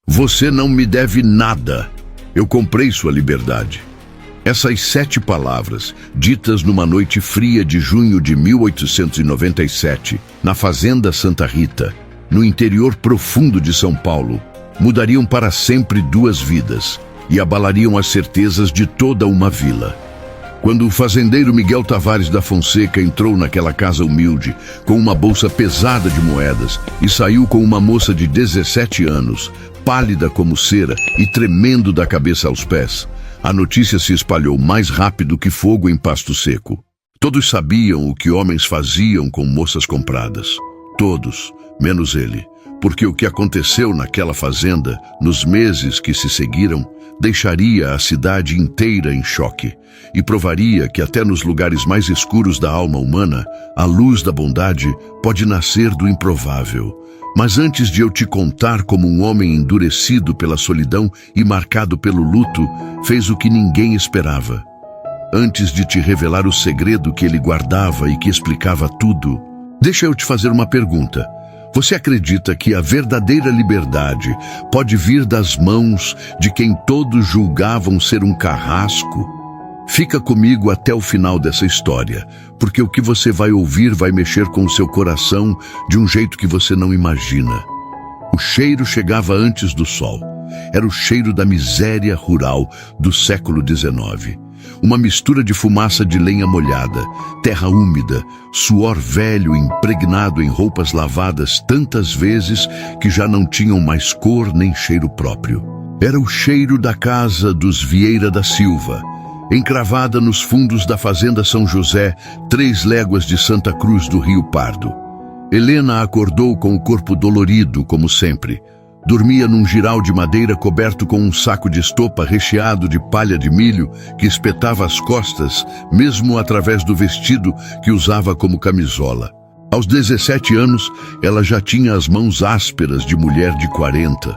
Você não me deve nada. Eu comprei sua liberdade. Essas 7 palavras, ditas numa noite fria de junho de 1897, na Fazenda Santa Rita, no interior profundo de São Paulo, mudariam para sempre 2 vidas e abalariam as certezas de toda uma vila. Quando o fazendeiro Miguel Tavares da Fonseca entrou naquela casa humilde, com uma bolsa pesada de moedas, e saiu com uma moça de 17 anos, pálida como cera e tremendo da cabeça aos pés, a notícia se espalhou mais rápido que fogo em pasto seco. Todos sabiam o que homens faziam com moças compradas. Todos, menos ele, porque o que aconteceu naquela fazenda, nos meses que se seguiram, deixaria a cidade inteira em choque e provaria que até nos lugares mais escuros da alma humana, a luz da bondade pode nascer do improvável. Mas antes de eu te contar como um homem endurecido pela solidão e marcado pelo luto fez o que ninguém esperava, antes de te revelar o segredo que ele guardava e que explicava tudo, deixa eu te fazer uma pergunta. Você acredita que a verdadeira liberdade pode vir das mãos de quem todos julgavam ser um carrasco? Fica comigo até o final dessa história, porque o que você vai ouvir vai mexer com o seu coração de um jeito que você não imagina. O cheiro chegava antes do sol. Era o cheiro da miséria rural do século XIX. Uma mistura de fumaça de lenha molhada, terra úmida, suor velho impregnado em roupas lavadas tantas vezes que já não tinham mais cor nem cheiro próprio. Era o cheiro da casa dos Vieira da Silva, encravada nos fundos da Fazenda São José, 3 léguas de Santa Cruz do Rio Pardo. Helena acordou com o corpo dolorido, como sempre. Dormia num jiral de madeira coberto com um saco de estopa recheado de palha de milho que espetava as costas, mesmo através do vestido que usava como camisola. Aos 17 anos, ela já tinha as mãos ásperas de mulher de 40.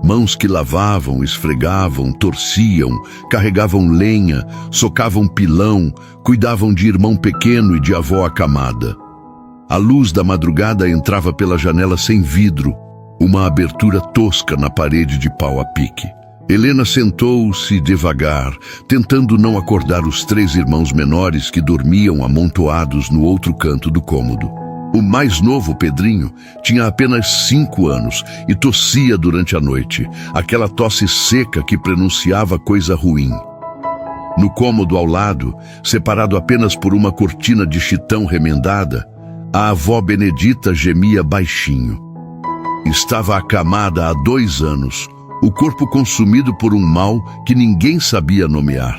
Mãos que lavavam, esfregavam, torciam, carregavam lenha, socavam pilão, cuidavam de irmão pequeno e de avó acamada. A luz da madrugada entrava pela janela sem vidro, uma abertura tosca na parede de pau a pique. Helena sentou-se devagar, tentando não acordar os 3 irmãos menores que dormiam amontoados no outro canto do cômodo. O mais novo, Pedrinho, tinha apenas 5 anos e tossia durante a noite, aquela tosse seca que prenunciava coisa ruim. No cômodo ao lado, separado apenas por uma cortina de chitão remendada, a avó Benedita gemia baixinho. Estava acamada há 2 anos, o corpo consumido por um mal que ninguém sabia nomear.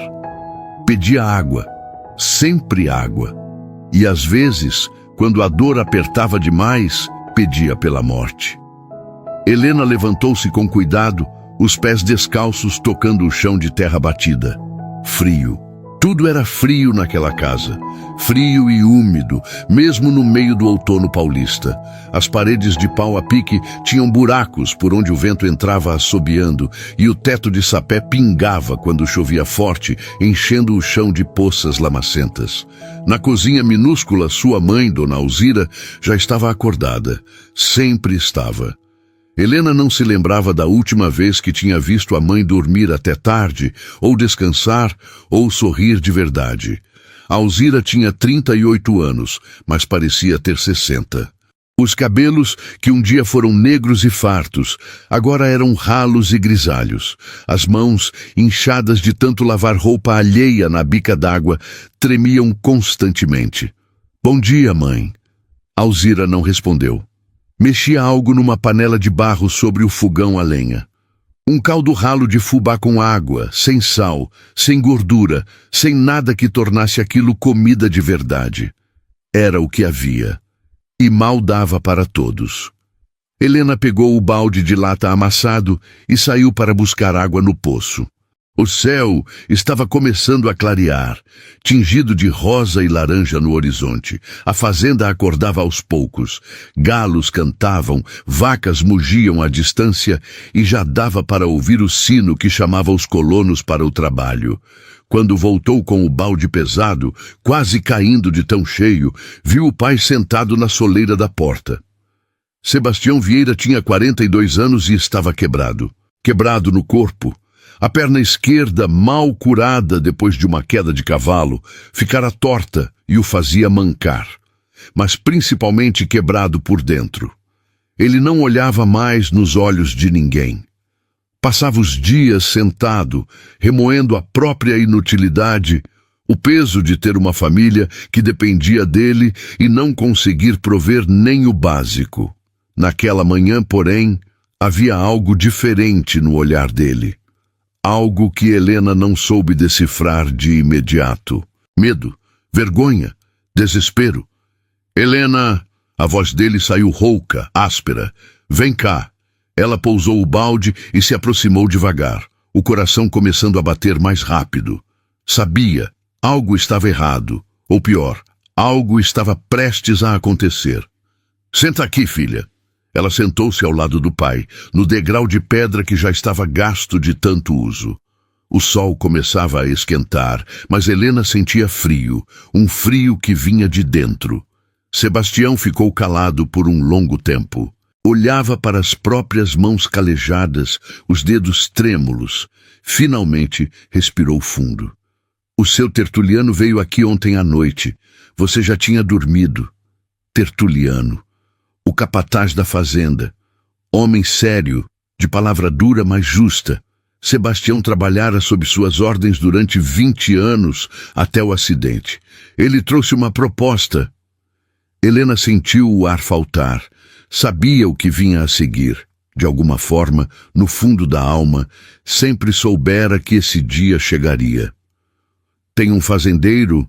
Pedia água, sempre água, e às vezes, quando a dor apertava demais, pedia pela morte. Helena levantou-se com cuidado, os pés descalços tocando o chão de terra batida. Frio. Tudo era frio naquela casa, frio e úmido, mesmo no meio do outono paulista. As paredes de pau a pique tinham buracos por onde o vento entrava assobiando e o teto de sapé pingava quando chovia forte, enchendo o chão de poças lamacentas. Na cozinha minúscula, sua mãe, Dona Alzira, já estava acordada. Sempre estava. Helena não se lembrava da última vez que tinha visto a mãe dormir até tarde, ou descansar, ou sorrir de verdade. Alzira tinha 38 anos, mas parecia ter 60. Os cabelos, que um dia foram negros e fartos, agora eram ralos e grisalhos. As mãos, inchadas de tanto lavar roupa alheia na bica d'água, tremiam constantemente. "Bom dia, mãe." Alzira não respondeu. Mexia algo numa panela de barro sobre o fogão a lenha. Um caldo ralo de fubá com água, sem sal, sem gordura, sem nada que tornasse aquilo comida de verdade. Era o que havia. E mal dava para todos. Helena pegou o balde de lata amassado e saiu para buscar água no poço. O céu estava começando a clarear, tingido de rosa e laranja no horizonte. A fazenda acordava aos poucos. Galos cantavam, vacas mugiam à distância e já dava para ouvir o sino que chamava os colonos para o trabalho. Quando voltou com o balde pesado, quase caindo de tão cheio, viu o pai sentado na soleira da porta. Sebastião Vieira tinha 42 anos e estava quebrado. quebrado no corpo. A perna esquerda, mal curada depois de uma queda de cavalo, ficara torta e o fazia mancar, mas principalmente quebrado por dentro. Ele não olhava mais nos olhos de ninguém. Passava os dias sentado, remoendo a própria inutilidade, o peso de ter uma família que dependia dele e não conseguir prover nem o básico. Naquela manhã, porém, havia algo diferente no olhar dele. Algo que Helena não soube decifrar de imediato. Medo, vergonha, desespero. Helena, a voz dele saiu rouca, áspera. Vem cá. Ela pousou o balde e se aproximou devagar, o coração começando a bater mais rápido. Sabia, algo estava errado, ou pior, algo estava prestes a acontecer. Senta aqui, filha. Ela sentou-se ao lado do pai, no degrau de pedra que já estava gasto de tanto uso. O sol começava a esquentar, mas Helena sentia frio, um frio que vinha de dentro. Sebastião ficou calado por um longo tempo. Olhava para as próprias mãos calejadas, os dedos trêmulos. Finalmente respirou fundo. O seu Tertuliano veio aqui ontem à noite. Você já tinha dormido. Tertuliano. O capataz da fazenda, homem sério, de palavra dura mas justa. Sebastião trabalhara sob suas ordens durante 20 anos até o acidente. Ele trouxe uma proposta. Helena sentiu o ar faltar, sabia o que vinha a seguir. De alguma forma, no fundo da alma, sempre soubera que esse dia chegaria. Tem um fazendeiro,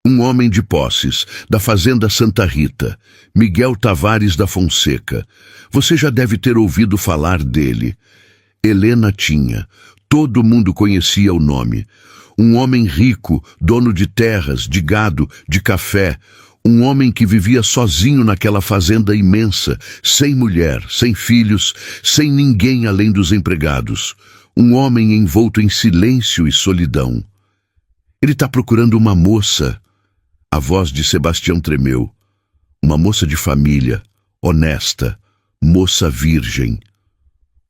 um homem de posses, da fazenda Santa Rita, Miguel Tavares da Fonseca. Você já deve ter ouvido falar dele. Helena tinha. Todo mundo conhecia o nome. Um homem rico, dono de terras, de gado, de café. Um homem que vivia sozinho naquela fazenda imensa, sem mulher, sem filhos, sem ninguém além dos empregados. Um homem envolto em silêncio e solidão. Ele está procurando uma moça. A voz de Sebastião tremeu. Uma moça de família, honesta, moça virgem.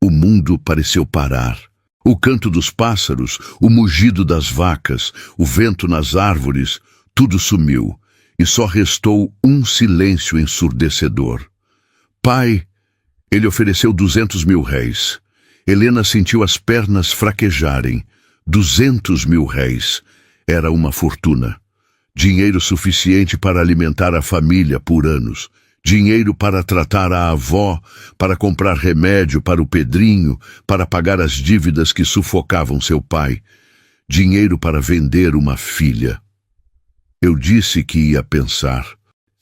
O mundo pareceu parar. O canto dos pássaros, o mugido das vacas, o vento nas árvores, tudo sumiu, e só restou um silêncio ensurdecedor. Pai, ele ofereceu 200 mil réis. Helena sentiu as pernas fraquejarem. 200 mil réis. Era uma fortuna. Dinheiro suficiente para alimentar a família por anos. Dinheiro para tratar a avó, para comprar remédio para o Pedrinho, para pagar as dívidas que sufocavam seu pai. Dinheiro para vender uma filha. Eu disse que ia pensar.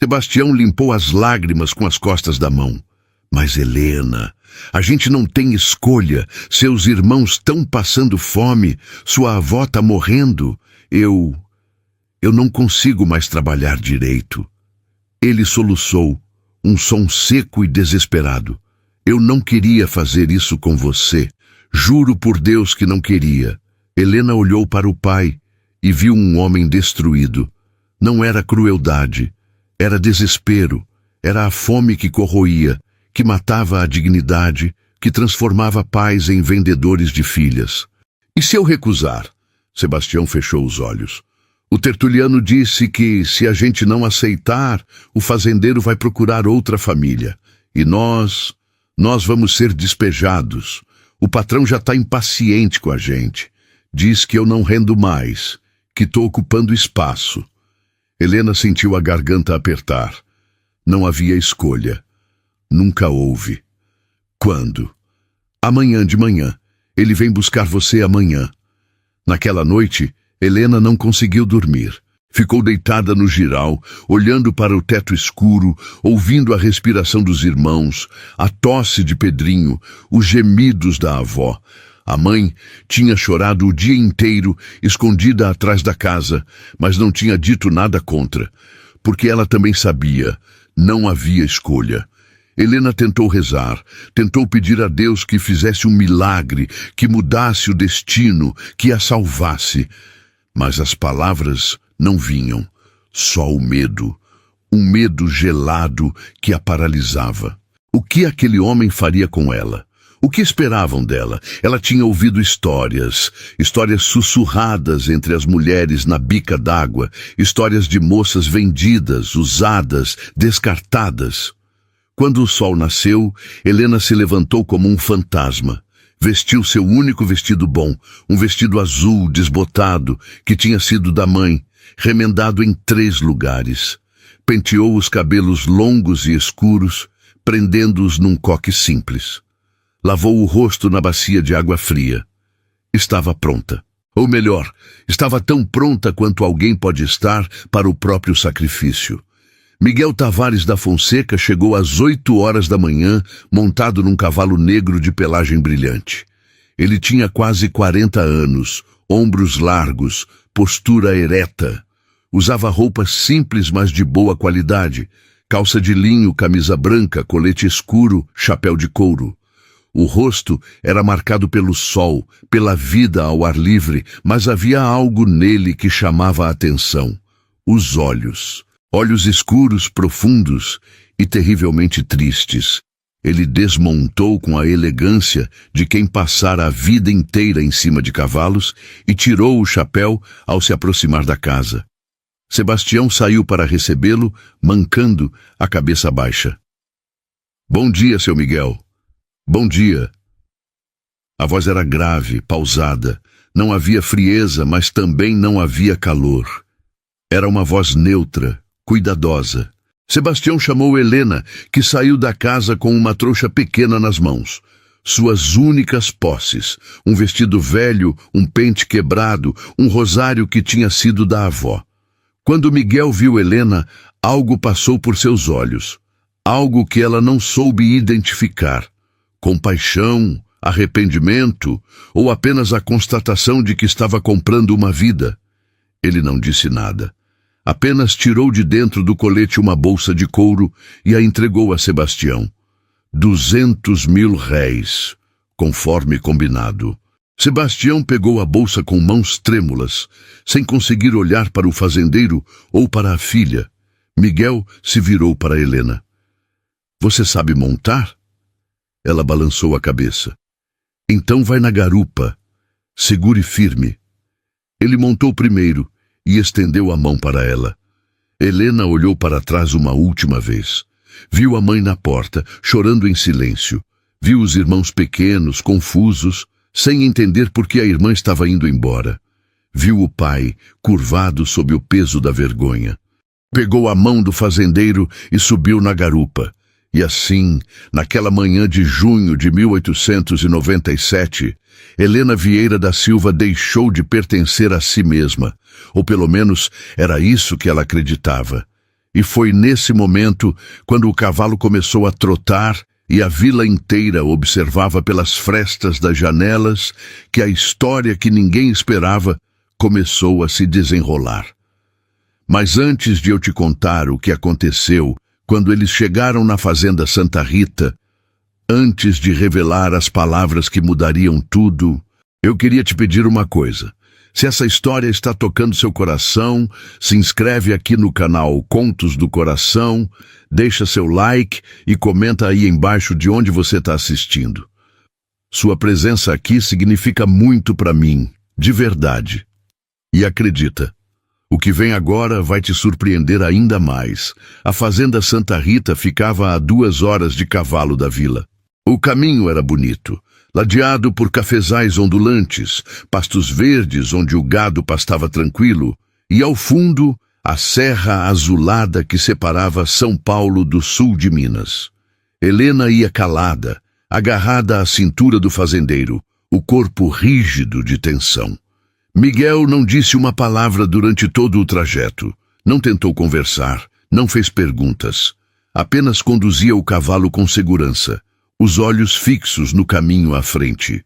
Sebastião limpou as lágrimas com as costas da mão. Mas Helena, a gente não tem escolha. Seus irmãos estão passando fome. Sua avó está morrendo. Eu não consigo mais trabalhar direito. Ele soluçou, um som seco e desesperado. Eu não queria fazer isso com você. Juro por Deus que não queria. Helena olhou para o pai e viu um homem destruído. Não era crueldade, era desespero, era a fome que corroía, que matava a dignidade, que transformava pais em vendedores de filhas. E se eu recusar? Sebastião fechou os olhos. O Tertuliano disse que, se a gente não aceitar, o fazendeiro vai procurar outra família. E nós vamos ser despejados. O patrão já está impaciente com a gente. Diz que eu não rendo mais, que estou ocupando espaço. Helena sentiu a garganta apertar. Não havia escolha. Nunca houve. Quando? Amanhã de manhã. Ele vem buscar você amanhã. Naquela noite, Helena não conseguiu dormir. Ficou deitada no jiral, olhando para o teto escuro, ouvindo a respiração dos irmãos, a tosse de Pedrinho, os gemidos da avó. A mãe tinha chorado o dia inteiro, escondida atrás da casa, mas não tinha dito nada contra, porque ela também sabia, não havia escolha. Helena tentou rezar, tentou pedir a Deus que fizesse um milagre, que mudasse o destino, que a salvasse. Mas as palavras não vinham, só o medo, um medo gelado que a paralisava. O que aquele homem faria com ela? O que esperavam dela? Ela tinha ouvido histórias sussurradas entre as mulheres na bica d'água, histórias de moças vendidas, usadas, descartadas. Quando o sol nasceu, Helena se levantou como um fantasma. Vestiu seu único vestido bom, um vestido azul desbotado, que tinha sido da mãe, remendado em 3 lugares. Penteou os cabelos longos e escuros, prendendo-os num coque simples. Lavou o rosto na bacia de água fria. Estava pronta. Ou melhor, estava tão pronta quanto alguém pode estar para o próprio sacrifício. Miguel Tavares da Fonseca chegou às 8 horas da manhã, montado num cavalo negro de pelagem brilhante. Ele tinha quase 40 anos, ombros largos, postura ereta. Usava roupas simples, mas de boa qualidade. Calça de linho, camisa branca, colete escuro, chapéu de couro. O rosto era marcado pelo sol, pela vida ao ar livre, mas havia algo nele que chamava a atenção. Os olhos. Olhos escuros, profundos e terrivelmente tristes. Ele desmontou com a elegância de quem passara a vida inteira em cima de cavalos e tirou o chapéu ao se aproximar da casa. Sebastião saiu para recebê-lo, mancando, a cabeça baixa. "Bom dia, seu Miguel." "Bom dia." A voz era grave, pausada. Não havia frieza, mas também não havia calor. Era uma voz neutra, cuidadosa. Sebastião chamou Helena, que saiu da casa com uma trouxa pequena nas mãos. Suas únicas posses, um vestido velho, um pente quebrado, um rosário que tinha sido da avó. Quando Miguel viu Helena, algo passou por seus olhos. Algo que ela não soube identificar. Compaixão, arrependimento ou apenas a constatação de que estava comprando uma vida. Ele não disse nada. Apenas tirou de dentro do colete uma bolsa de couro e a entregou a Sebastião. 200.000 réis, conforme combinado. Sebastião pegou a bolsa com mãos trêmulas, sem conseguir olhar para o fazendeiro ou para a filha. Miguel se virou para Helena. "Você sabe montar?" Ela balançou a cabeça. "Então vai na garupa. Segure firme." Ele montou primeiro e estendeu a mão para ela. Helena olhou para trás uma última vez. Viu a mãe na porta, chorando em silêncio. Viu os irmãos pequenos, confusos, sem entender por que a irmã estava indo embora. Viu o pai, curvado sob o peso da vergonha. Pegou a mão do fazendeiro e subiu na garupa. E assim, naquela manhã de junho de 1897, Helena Vieira da Silva deixou de pertencer a si mesma, ou pelo menos era isso que ela acreditava. E foi nesse momento, quando o cavalo começou a trotar e a vila inteira observava pelas frestas das janelas, que a história que ninguém esperava começou a se desenrolar. Mas antes de eu te contar o que aconteceu, quando eles chegaram na fazenda Santa Rita, antes de revelar as palavras que mudariam tudo, eu queria te pedir uma coisa. Se essa história está tocando seu coração, se inscreve aqui no canal Contos do Coração, deixa seu like e comenta aí embaixo de onde você está assistindo. Sua presença aqui significa muito para mim, de verdade. E acredita, o que vem agora vai te surpreender ainda mais. A fazenda Santa Rita ficava a 2 horas de cavalo da vila. O caminho era bonito, ladeado por cafezais ondulantes, pastos verdes onde o gado pastava tranquilo, e ao fundo, a serra azulada que separava São Paulo do sul de Minas. Helena ia calada, agarrada à cintura do fazendeiro, o corpo rígido de tensão. Miguel não disse uma palavra durante todo o trajeto. Não tentou conversar, não fez perguntas. Apenas conduzia o cavalo com segurança, os olhos fixos no caminho à frente.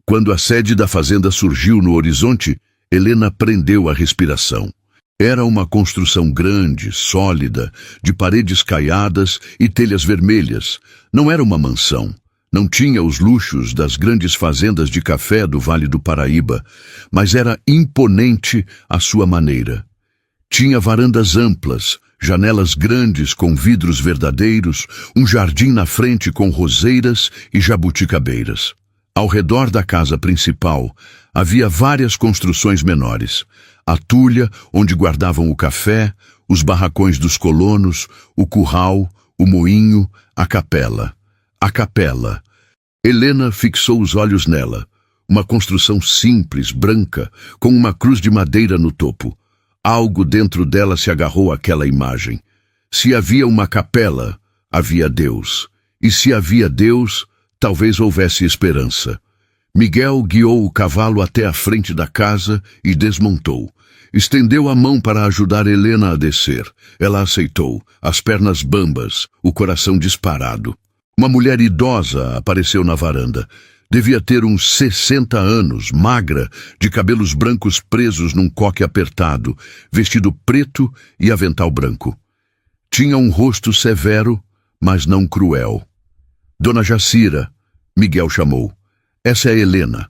Quando a sede da fazenda surgiu no horizonte, Helena prendeu a respiração. Era uma construção grande, sólida, de paredes caiadas e telhas vermelhas. Não era uma mansão. Não tinha os luxos das grandes fazendas de café do Vale do Paraíba, mas era imponente à sua maneira. Tinha varandas amplas, janelas grandes com vidros verdadeiros, um jardim na frente com roseiras e jabuticabeiras. Ao redor da casa principal, havia várias construções menores. A tulha, onde guardavam o café, os barracões dos colonos, o curral, o moinho, a capela. A capela. Helena fixou os olhos nela. Uma construção simples, branca, com uma cruz de madeira no topo. Algo dentro dela se agarrou àquela imagem. Se havia uma capela, havia Deus. E se havia Deus, talvez houvesse esperança. Miguel guiou o cavalo até a frente da casa e desmontou. Estendeu a mão para ajudar Helena a descer. Ela aceitou, as pernas bambas, o coração disparado. Uma mulher idosa apareceu na varanda. Devia ter uns 60 anos, magra, de cabelos brancos presos num coque apertado, vestido preto e avental branco. Tinha um rosto severo, mas não cruel. Dona Jacira, Miguel chamou. Essa é Helena.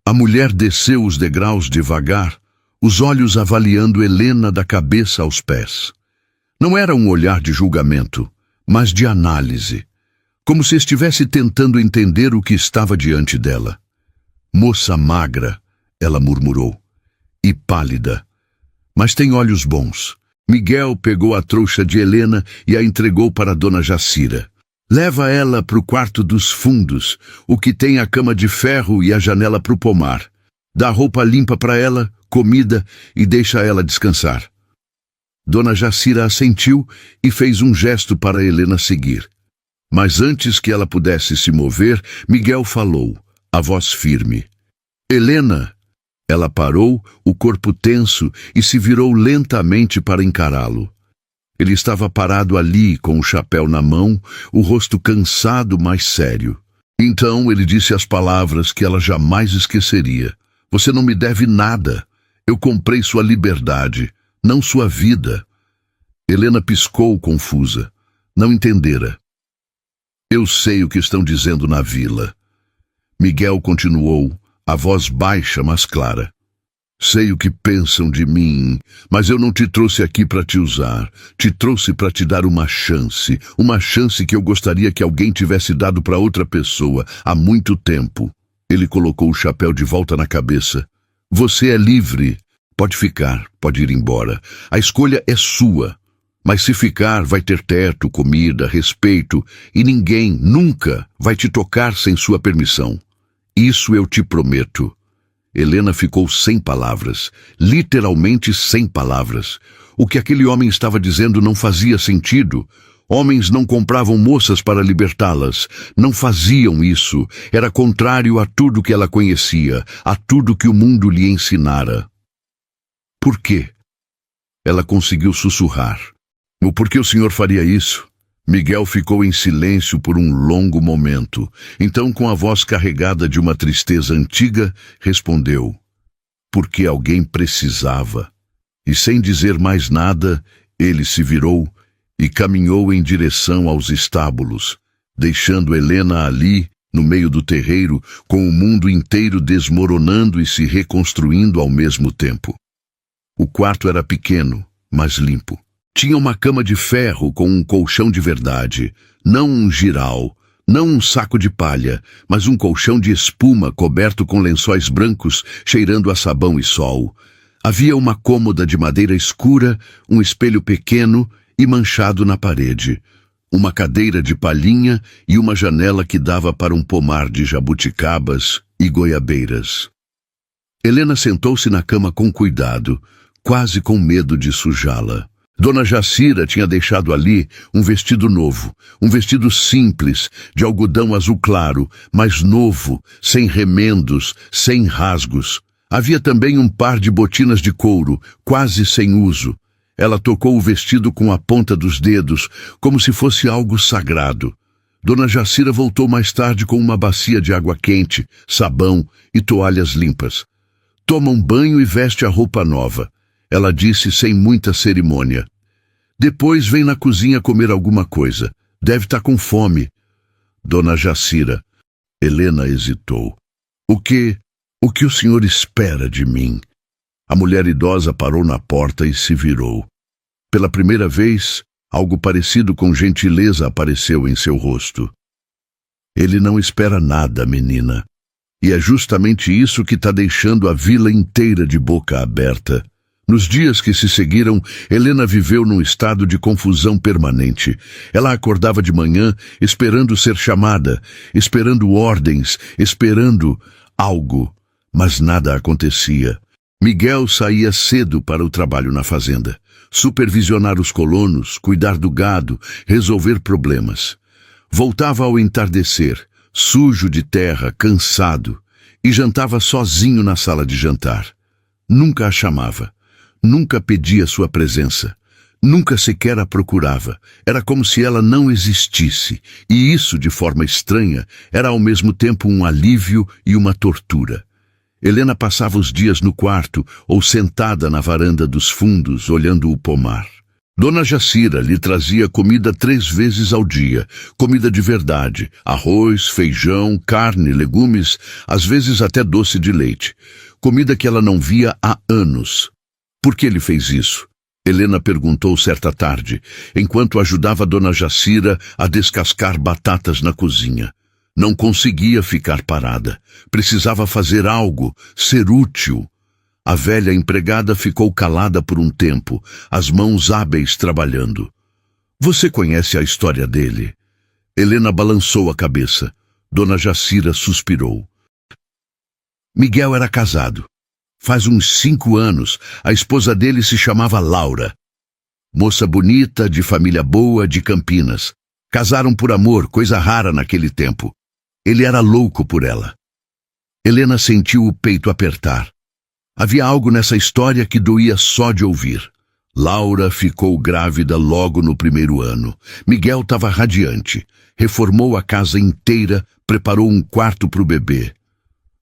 A mulher desceu os degraus devagar, os olhos avaliando Helena da cabeça aos pés. Não era um olhar de julgamento, mas de análise. Como se estivesse tentando entender o que estava diante dela. Moça magra, ela murmurou, e pálida. Mas tem olhos bons. Miguel pegou a trouxa de Helena e a entregou para Dona Jacira. Leva ela para o quarto dos fundos, o que tem a cama de ferro e a janela para o pomar. Dá roupa limpa para ela, comida e deixa ela descansar. Dona Jacira assentiu e fez um gesto para Helena seguir. Mas antes que ela pudesse se mover, Miguel falou, a voz firme. Helena! Ela parou, o corpo tenso, e se virou lentamente para encará-lo. Ele estava parado ali, com o chapéu na mão, o rosto cansado, mas sério. Então ele disse as palavras que ela jamais esqueceria. Você não me deve nada. Eu comprei sua liberdade, não sua vida. Helena piscou, confusa. Não entendera. Eu sei o que estão dizendo na vila. Miguel continuou, a voz baixa, mas clara. Sei o que pensam de mim, mas eu não te trouxe aqui para te usar. Te trouxe para te dar uma chance que eu gostaria que alguém tivesse dado para outra pessoa há muito tempo. Ele colocou o chapéu de volta na cabeça. Você é livre. Pode ficar, pode ir embora. A escolha é sua. Mas se ficar, vai ter teto, comida, respeito, e ninguém, nunca, vai te tocar sem sua permissão. Isso eu te prometo. Helena ficou sem palavras, literalmente sem palavras. O que aquele homem estava dizendo não fazia sentido. Homens não compravam moças para libertá-las. Não faziam isso. Era contrário a tudo que ela conhecia, a tudo que o mundo lhe ensinara. Por quê? Ela conseguiu sussurrar. O porquê o senhor faria isso? Miguel ficou em silêncio por um longo momento. Então, com a voz carregada de uma tristeza antiga, respondeu. Porque alguém precisava. E sem dizer mais nada, ele se virou e caminhou em direção aos estábulos, deixando Helena ali, no meio do terreiro, com o mundo inteiro desmoronando e se reconstruindo ao mesmo tempo. O quarto era pequeno, mas limpo. Tinha uma cama de ferro com um colchão de verdade, não um jiral, não um saco de palha, mas um colchão de espuma coberto com lençóis brancos cheirando a sabão e sol. Havia uma cômoda de madeira escura, um espelho pequeno e manchado na parede, uma cadeira de palhinha e uma janela que dava para um pomar de jabuticabas e goiabeiras. Helena sentou-se na cama com cuidado, quase com medo de sujá-la. Dona Jacira tinha deixado ali um vestido novo, um vestido simples, de algodão azul claro, mas novo, sem remendos, sem rasgos. Havia também um par de botinas de couro, quase sem uso. Ela tocou o vestido com a ponta dos dedos, como se fosse algo sagrado. Dona Jacira voltou mais tarde com uma bacia de água quente, sabão e toalhas limpas. Toma um banho e veste a roupa nova. Ela disse sem muita cerimônia. Depois vem na cozinha comer alguma coisa. Deve estar com fome. Dona Jacira. Helena hesitou. O que o senhor espera de mim? A mulher idosa parou na porta e se virou. Pela primeira vez, algo parecido com gentileza apareceu em seu rosto. Ele não espera nada, menina. E é justamente isso que está deixando a vila inteira de boca aberta. Nos dias que se seguiram, Helena viveu num estado de confusão permanente. Ela acordava de manhã esperando ser chamada, esperando ordens, esperando algo, mas nada acontecia. Miguel saía cedo para o trabalho na fazenda, supervisionar os colonos, cuidar do gado, resolver problemas. Voltava ao entardecer, sujo de terra, cansado, e jantava sozinho na sala de jantar. Nunca a chamava. Nunca pedia sua presença, nunca sequer a procurava. Era como se ela não existisse, e isso, de forma estranha, era ao mesmo tempo um alívio e uma tortura. Helena passava os dias no quarto ou sentada na varanda dos fundos, olhando o pomar. Dona Jacira lhe trazia comida 3 vezes ao dia, comida de verdade, arroz, feijão, carne, legumes, às vezes até doce de leite, comida que ela não via há anos. Por que ele fez isso? Helena perguntou certa tarde, enquanto ajudava Dona Jacira a descascar batatas na cozinha. Não conseguia ficar parada. Precisava fazer algo, ser útil. A velha empregada ficou calada por um tempo, as mãos hábeis trabalhando. Você conhece a história dele? Helena balançou a cabeça. Dona Jacira suspirou. Miguel era casado. Faz uns 5 anos, a esposa dele se chamava Laura. Moça bonita, de família boa, de Campinas. Casaram por amor, coisa rara naquele tempo. Ele era louco por ela. Helena sentiu o peito apertar. Havia algo nessa história que doía só de ouvir. Laura ficou grávida logo no 1º ano. Miguel estava radiante. Reformou a casa inteira, preparou um quarto para o bebê.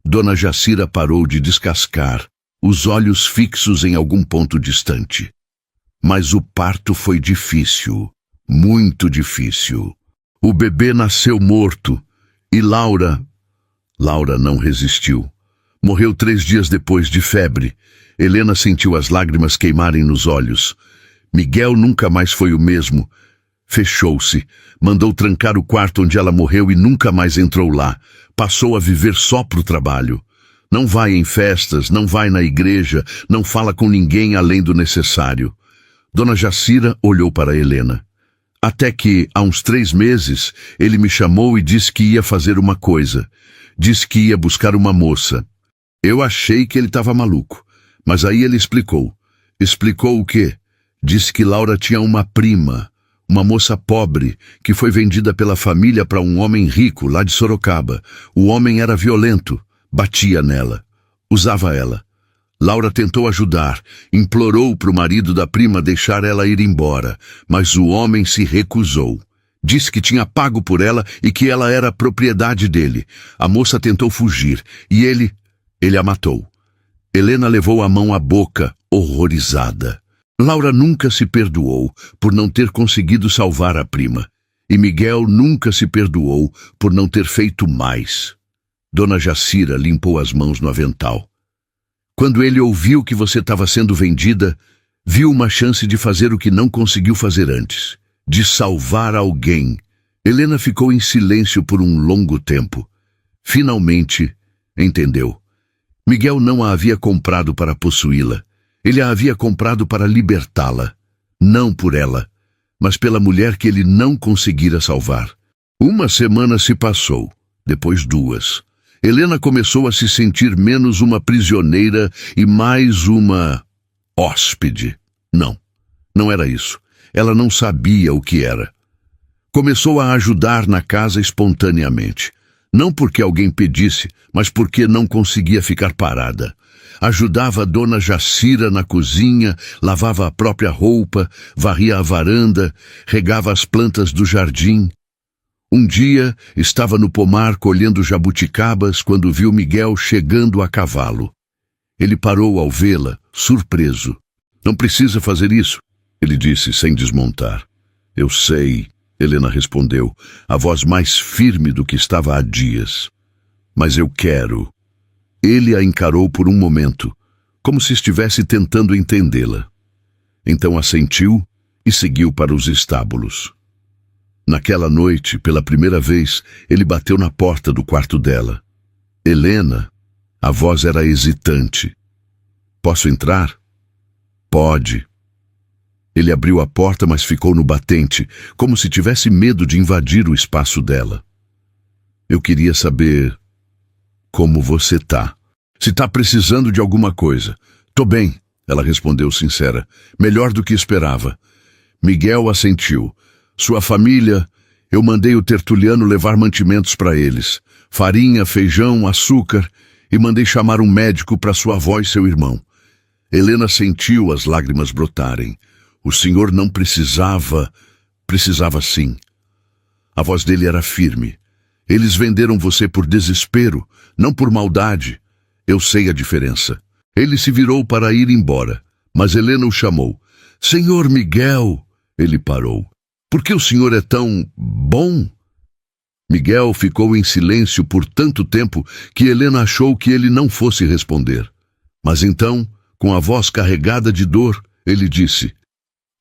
Dona Jacira parou de descascar, os olhos fixos em algum ponto distante. Mas o parto foi difícil, muito difícil. O bebê nasceu morto e Laura não resistiu. Morreu 3 dias depois de febre. Helena sentiu as lágrimas queimarem nos olhos. Miguel nunca mais foi o mesmo. Fechou-se, mandou trancar o quarto onde ela morreu e nunca mais entrou lá. Passou a viver só pro trabalho. Não vai em festas, não vai na igreja, não fala com ninguém além do necessário. Dona Jacira olhou para Helena. Até que, há uns 3 meses, ele me chamou e disse que ia fazer uma coisa. Disse que ia buscar uma moça. Eu achei que ele estava maluco, mas aí ele explicou. Explicou o quê? Disse que Laura tinha uma prima, uma moça pobre, que foi vendida pela família para um homem rico lá de Sorocaba. O homem era violento, batia nela, usava ela. Laura tentou ajudar, implorou para o marido da prima deixar ela ir embora, mas o homem se recusou. Disse que tinha pago por ela e que ela era propriedade dele. A moça tentou fugir e ele a matou. Helena levou a mão à boca, horrorizada. Laura nunca se perdoou por não ter conseguido salvar a prima. E Miguel nunca se perdoou por não ter feito mais. Dona Jacira limpou as mãos no avental. Quando ele ouviu que você estava sendo vendida, viu uma chance de fazer o que não conseguiu fazer antes, de salvar alguém. Helena ficou em silêncio por um longo tempo. Finalmente, entendeu. Miguel não a havia comprado para possuí-la. Ele a havia comprado para libertá-la. Não por ela, mas pela mulher que ele não conseguira salvar. 1 semana se passou, depois 2. Helena começou a se sentir menos uma prisioneira e mais uma hóspede. Não era isso. Ela não sabia o que era. Começou a ajudar na casa espontaneamente. Não porque alguém pedisse, mas porque não conseguia ficar parada. Ajudava a Dona Jacira na cozinha, lavava a própria roupa, varria a varanda, regava as plantas do jardim. Um dia, estava no pomar colhendo jabuticabas quando viu Miguel chegando a cavalo. Ele parou ao vê-la, surpreso. Não precisa fazer isso, ele disse sem desmontar. Eu sei, Helena respondeu, a voz mais firme do que estava há dias. Mas eu quero. Ele a encarou por um momento, como se estivesse tentando entendê-la. Então assentiu e seguiu para os estábulos. Naquela noite, pela primeira vez, ele bateu na porta do quarto dela. Helena, a voz era hesitante. Posso entrar? Pode. Ele abriu a porta, mas ficou no batente, como se tivesse medo de invadir o espaço dela. Eu queria saber como você tá. Se tá precisando de alguma coisa. Tô bem, ela respondeu sincera. Melhor do que esperava. Miguel assentiu. Sua família, eu mandei o Tertuliano levar mantimentos para eles. Farinha, feijão, açúcar, e mandei chamar um médico para sua avó e seu irmão. Helena sentiu as lágrimas brotarem. O senhor não precisava... Precisava sim. A voz dele era firme. Eles venderam você por desespero, não por maldade. Eu sei a diferença. Ele se virou para ir embora, mas Helena o chamou. Senhor Miguel! Ele parou. Por que o senhor é tão bom? Miguel ficou em silêncio por tanto tempo que Helena achou que ele não fosse responder. Mas então, com a voz carregada de dor, ele disse: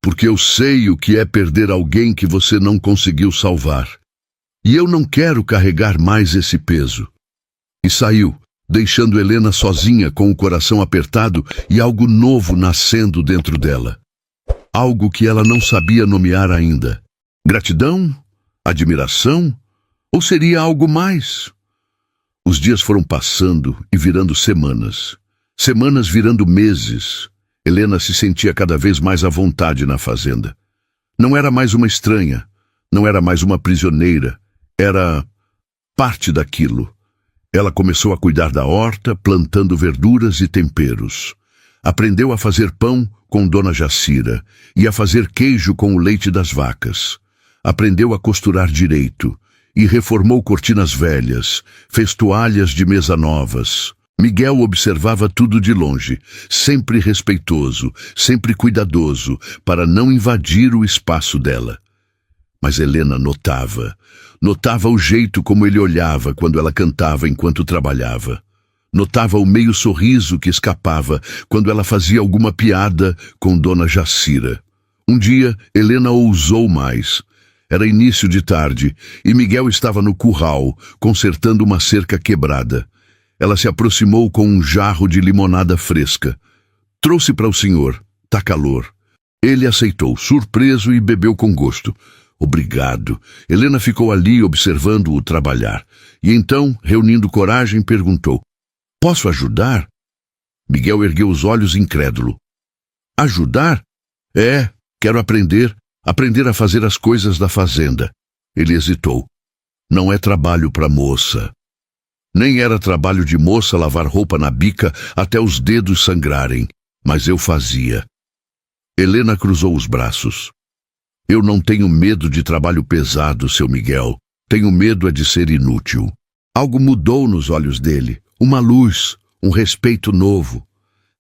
porque eu sei o que é perder alguém que você não conseguiu salvar. E eu não quero carregar mais esse peso. E saiu, deixando Helena sozinha com o coração apertado e algo novo nascendo dentro dela. Algo que ela não sabia nomear ainda. Gratidão? Admiração? Ou seria algo mais? Os dias foram passando e virando semanas. Semanas virando meses. Helena se sentia cada vez mais à vontade na fazenda. Não era mais uma estranha. Não era mais uma prisioneira. Era parte daquilo. Ela começou a cuidar da horta, plantando verduras e temperos. Aprendeu a fazer pão com Dona Jacira e a fazer queijo com o leite das vacas. Aprendeu a costurar direito e reformou cortinas velhas, fez toalhas de mesa novas. Miguel observava tudo de longe, sempre respeitoso, sempre cuidadoso, para não invadir o espaço dela. Mas Helena notava o jeito como ele olhava quando ela cantava enquanto trabalhava. Notava o meio sorriso que escapava quando ela fazia alguma piada com Dona Jacira. Um dia, Helena ousou mais. Era início de tarde e Miguel estava no curral, consertando uma cerca quebrada. Ela se aproximou com um jarro de limonada fresca. Trouxe para o senhor. Tá calor. Ele aceitou, surpreso, e bebeu com gosto. Obrigado. Helena ficou ali observando-o trabalhar. E então, reunindo coragem, perguntou: posso ajudar? Miguel ergueu os olhos incrédulo. Ajudar? É, quero aprender a fazer as coisas da fazenda. Ele hesitou. Não é trabalho para moça. Nem era trabalho de moça lavar roupa na bica até os dedos sangrarem, mas eu fazia. Helena cruzou os braços. Eu não tenho medo de trabalho pesado, seu Miguel. Tenho medo de ser inútil. Algo mudou nos olhos dele. Uma luz, um respeito novo.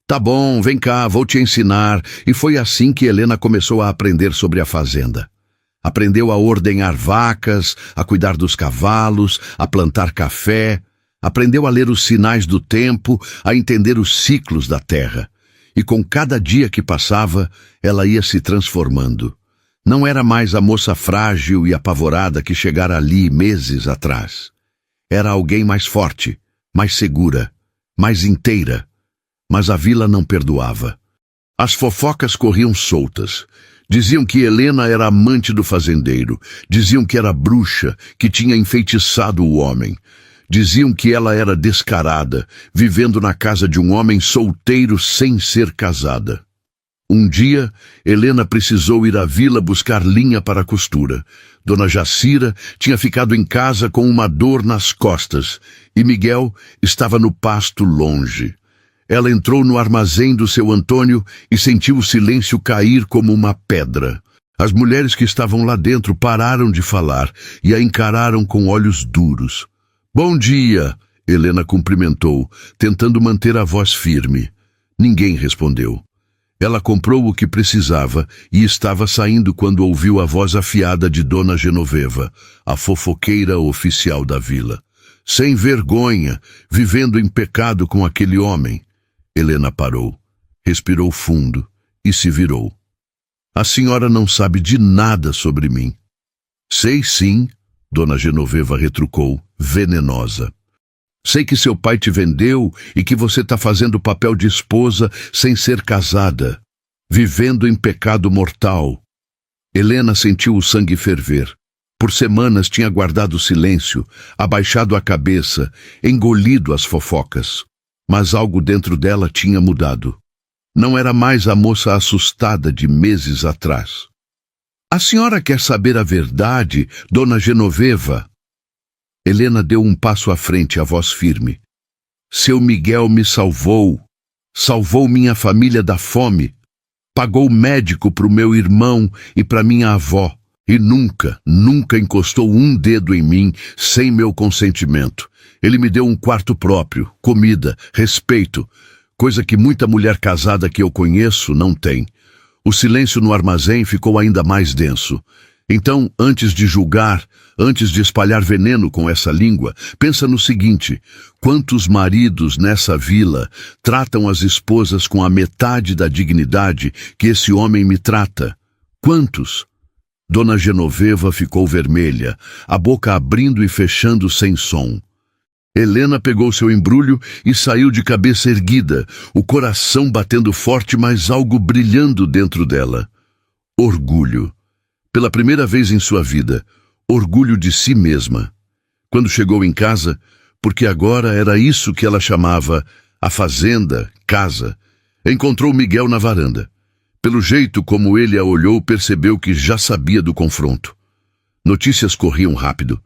Tá bom, vem cá, vou te ensinar. E foi assim que Helena começou a aprender sobre a fazenda. Aprendeu a ordenhar vacas, a cuidar dos cavalos, a plantar café. Aprendeu a ler os sinais do tempo, a entender os ciclos da terra. E com cada dia que passava, ela ia se transformando. Não era mais a moça frágil e apavorada que chegara ali meses atrás. Era alguém mais forte, mais segura, mais inteira. Mas a vila não perdoava. As fofocas corriam soltas. Diziam que Helena era amante do fazendeiro. Diziam que era bruxa, que tinha enfeitiçado o homem. Diziam que ela era descarada, vivendo na casa de um homem solteiro sem ser casada. Um dia, Helena precisou ir à vila buscar linha para a costura. Dona Jacira tinha ficado em casa com uma dor nas costas e Miguel estava no pasto longe. Ela entrou no armazém do seu Antônio e sentiu o silêncio cair como uma pedra. As mulheres que estavam lá dentro pararam de falar e a encararam com olhos duros. Bom dia, Helena cumprimentou, tentando manter a voz firme. Ninguém respondeu. Ela comprou o que precisava e estava saindo quando ouviu a voz afiada de Dona Genoveva, a fofoqueira oficial da vila. Sem vergonha, vivendo em pecado com aquele homem. Helena parou, respirou fundo e se virou. A senhora não sabe de nada sobre mim. Sei sim, Dona Genoveva retrucou, venenosa. Sei que seu pai te vendeu e que você está fazendo o papel de esposa sem ser casada, vivendo em pecado mortal. Helena sentiu o sangue ferver. Por semanas tinha guardado silêncio, abaixado a cabeça, engolido as fofocas. Mas algo dentro dela tinha mudado. Não era mais a moça assustada de meses atrás. A senhora quer saber a verdade, Dona Genoveva? Helena deu um passo à frente, a voz firme. Seu Miguel me salvou. Salvou minha família da fome. Pagou médico para o meu irmão e para minha avó. E nunca encostou um dedo em mim sem meu consentimento. Ele me deu um quarto próprio, comida, respeito, coisa que muita mulher casada que eu conheço não tem. O silêncio no armazém ficou ainda mais denso. Então, antes de julgar, antes de espalhar veneno com essa língua, pensa no seguinte: quantos maridos nessa vila tratam as esposas com a metade da dignidade que esse homem me trata? Quantos? Dona Genoveva ficou vermelha, a boca abrindo e fechando sem som. Helena pegou seu embrulho e saiu de cabeça erguida, o coração batendo forte, mas algo brilhando dentro dela. Orgulho. Pela primeira vez em sua vida, orgulho de si mesma. Quando chegou em casa, porque agora era isso que ela chamava a fazenda, casa, encontrou Miguel na varanda. Pelo jeito como ele a olhou, percebeu que já sabia do confronto. Notícias corriam rápido.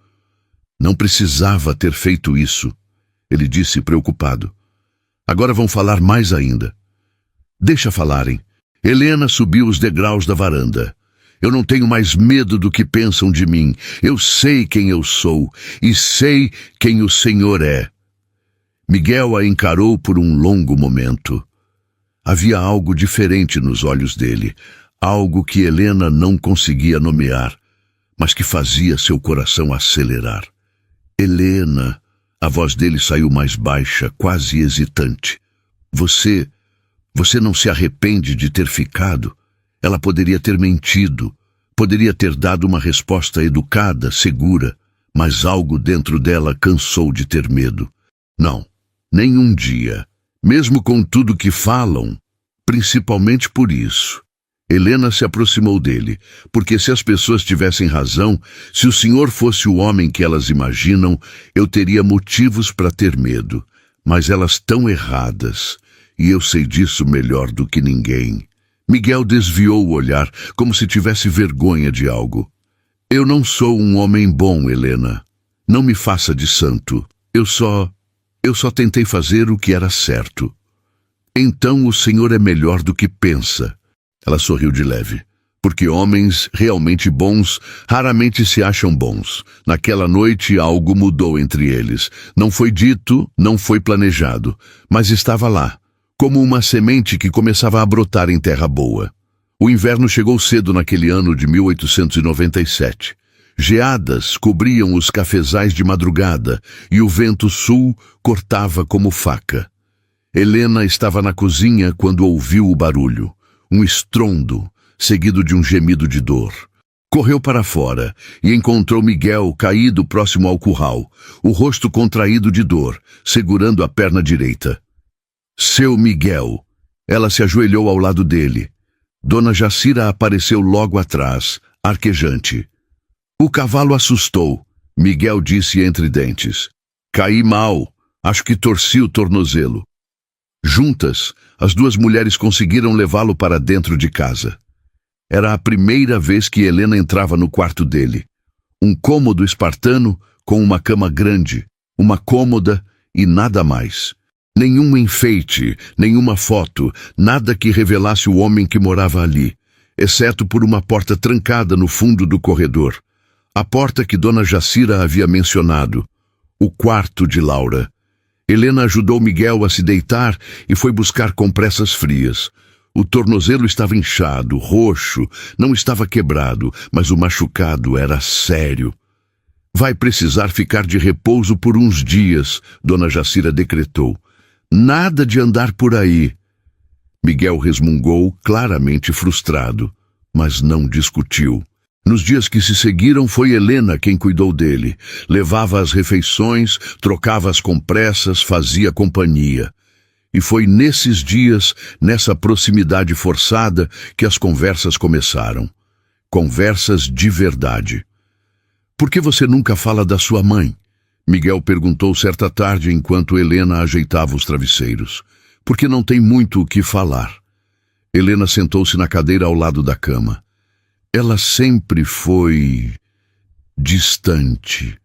Não precisava ter feito isso, ele disse preocupado. Agora vão falar mais ainda. Deixa falarem. Helena subiu os degraus da varanda. Eu não tenho mais medo do que pensam de mim. Eu sei quem eu sou e sei quem o Senhor é. Miguel a encarou por um longo momento. Havia algo diferente nos olhos dele, algo que Helena não conseguia nomear, mas que fazia seu coração acelerar. Helena, a voz dele saiu mais baixa, quase hesitante. Você não se arrepende de ter ficado? Ela poderia ter mentido, poderia ter dado uma resposta educada, segura, mas algo dentro dela cansou de ter medo. Não, nem um dia. Mesmo com tudo que falam, principalmente por isso. Helena se aproximou dele, porque se as pessoas tivessem razão, se o senhor fosse o homem que elas imaginam, eu teria motivos para ter medo. Mas elas estão erradas, e eu sei disso melhor do que ninguém. Miguel desviou o olhar, como se tivesse vergonha de algo. Eu não sou um homem bom, Helena. Não me faça de santo. Eu só tentei fazer o que era certo. Então o senhor é melhor do que pensa. Ela sorriu de leve. Porque homens realmente bons raramente se acham bons. Naquela noite algo mudou entre eles. Não foi dito, não foi planejado, mas estava lá, como uma semente que começava a brotar em terra boa. O inverno chegou cedo naquele ano de 1897. Geadas cobriam os cafezais de madrugada e o vento sul cortava como faca. Helena estava na cozinha quando ouviu o barulho, um estrondo, seguido de um gemido de dor. Correu para fora e encontrou Miguel caído próximo ao curral, o rosto contraído de dor, segurando a perna direita. Seu Miguel! Ela se ajoelhou ao lado dele. Dona Jacira apareceu logo atrás, arquejante. O cavalo assustou, Miguel disse entre dentes. Caí mal, acho que torci o tornozelo. Juntas, as duas mulheres conseguiram levá-lo para dentro de casa. Era a primeira vez que Helena entrava no quarto dele. Um cômodo espartano com uma cama grande, uma cômoda e nada mais. Nenhum enfeite, nenhuma foto, nada que revelasse o homem que morava ali, exceto por uma porta trancada no fundo do corredor. A porta que Dona Jacira havia mencionado. O quarto de Laura. Helena ajudou Miguel a se deitar e foi buscar compressas frias. O tornozelo estava inchado, roxo, não estava quebrado, mas o machucado era sério. Vai precisar ficar de repouso por uns dias, Dona Jacira decretou. Nada de andar por aí. Miguel resmungou, claramente frustrado. mas não discutiu. Nos dias que se seguiram, foi Helena quem cuidou dele. Levava as refeições, trocava as compressas, fazia companhia. E foi nesses dias, nessa proximidade forçada, que as conversas começaram. Conversas de verdade. Por que você nunca fala da sua mãe? Miguel perguntou certa tarde enquanto Helena ajeitava os travesseiros. Porque não tem muito o que falar. Helena sentou-se na cadeira ao lado da cama. Ela sempre foi distante.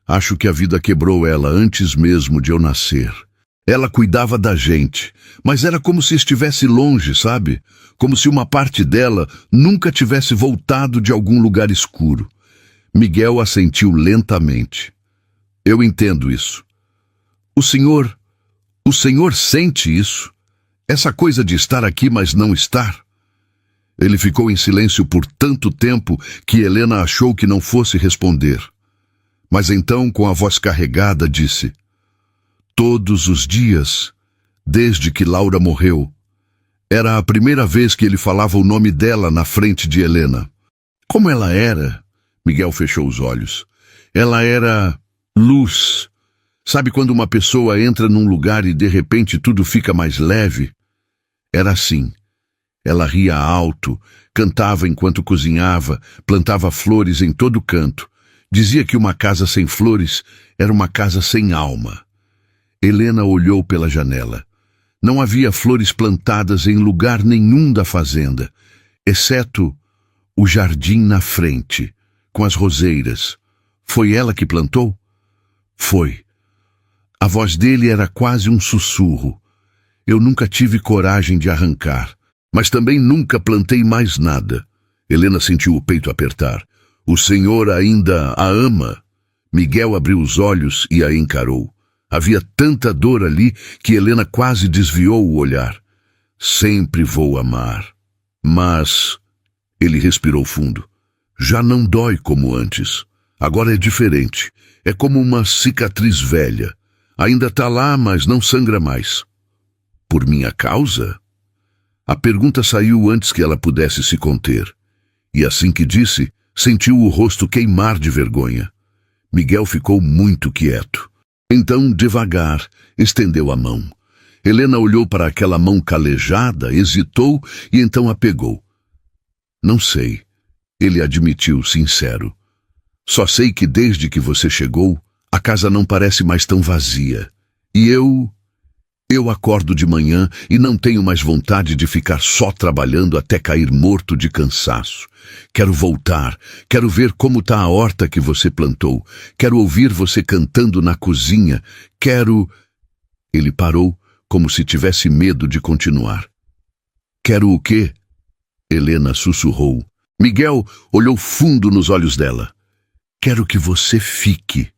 Acho que a vida quebrou ela antes mesmo de eu nascer. Ela cuidava da gente, mas era como se estivesse longe, sabe? Como se uma parte dela nunca tivesse voltado de algum lugar escuro. Miguel assentiu lentamente. Eu entendo isso. O senhor sente isso? Essa coisa de estar aqui, mas não estar? Ele ficou em silêncio por tanto tempo que Helena achou que não fosse responder. Mas então, com a voz carregada, disse: todos os dias, desde que Laura morreu. Era a primeira vez que ele falava o nome dela na frente de Helena. Como ela era? Miguel fechou os olhos. Ela era luz. Sabe quando uma pessoa entra num lugar e de repente tudo fica mais leve? Era assim. Ela ria alto, cantava enquanto cozinhava, plantava flores em todo canto. Dizia que uma casa sem flores era uma casa sem alma. Helena olhou pela janela. Não havia flores plantadas em lugar nenhum da fazenda, exceto o jardim na frente, com as roseiras. Foi ela que plantou? Foi. A voz dele era quase um sussurro. Eu nunca tive coragem de arrancar, mas também nunca plantei mais nada. Helena sentiu o peito apertar. O senhor ainda a ama? Miguel abriu os olhos e a encarou. Havia tanta dor ali que Helena quase desviou o olhar. Sempre vou amar. Mas... Ele respirou fundo. Já não dói como antes. Agora é diferente. É como uma cicatriz velha. Ainda está lá, mas não sangra mais. Por minha causa? A pergunta saiu antes que ela pudesse se conter. E assim que disse, sentiu o rosto queimar de vergonha. Miguel ficou muito quieto. Então, devagar, estendeu a mão. Helena olhou para aquela mão calejada, hesitou e então a pegou. Não sei, ele admitiu, sincero. Só sei que desde que você chegou, a casa não parece mais tão vazia. E eu acordo de manhã e não tenho mais vontade de ficar só trabalhando até cair morto de cansaço. Quero voltar, quero ver como está a horta que você plantou, quero ouvir você cantando na cozinha, quero... Ele parou, como se tivesse medo de continuar. Quero o quê? Helena sussurrou. Miguel olhou fundo nos olhos dela. Quero que você fique.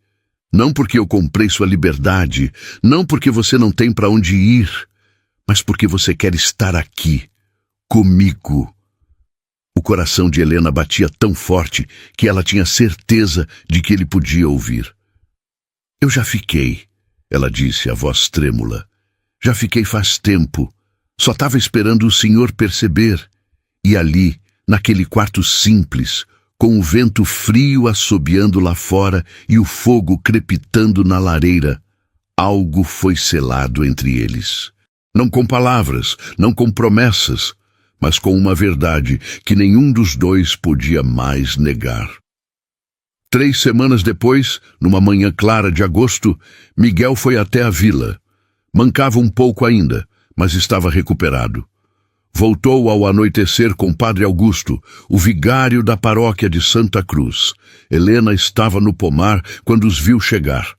Não porque eu comprei sua liberdade, não porque você não tem para onde ir, mas porque você quer estar aqui, comigo. O coração de Helena batia tão forte que ela tinha certeza de que ele podia ouvir. Eu já fiquei, ela disse, a voz trêmula. Já fiquei faz tempo. Só estava esperando o senhor perceber. E ali, naquele quarto simples, com o vento frio assobiando lá fora e o fogo crepitando na lareira, algo foi selado entre eles. Não com palavras, não com promessas, mas com uma verdade que nenhum dos dois podia mais negar. 3 semanas depois, numa manhã clara de agosto, Miguel foi até a vila. Mancava um pouco ainda, mas estava recuperado. Voltou ao anoitecer com Padre Augusto, o vigário da paróquia de Santa Cruz. Helena estava no pomar quando os viu chegar.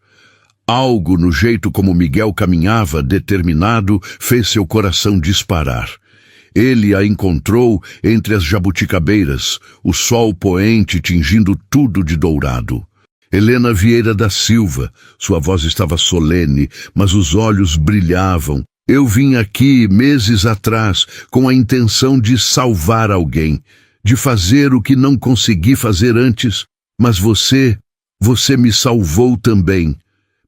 Algo no jeito como Miguel caminhava, determinado, fez seu coração disparar. Ele a encontrou entre as jabuticabeiras, o sol poente tingindo tudo de dourado. Helena Vieira da Silva, sua voz estava solene, mas os olhos brilhavam. Eu vim aqui meses atrás com a intenção de salvar alguém, de fazer o que não consegui fazer antes, mas você me salvou também.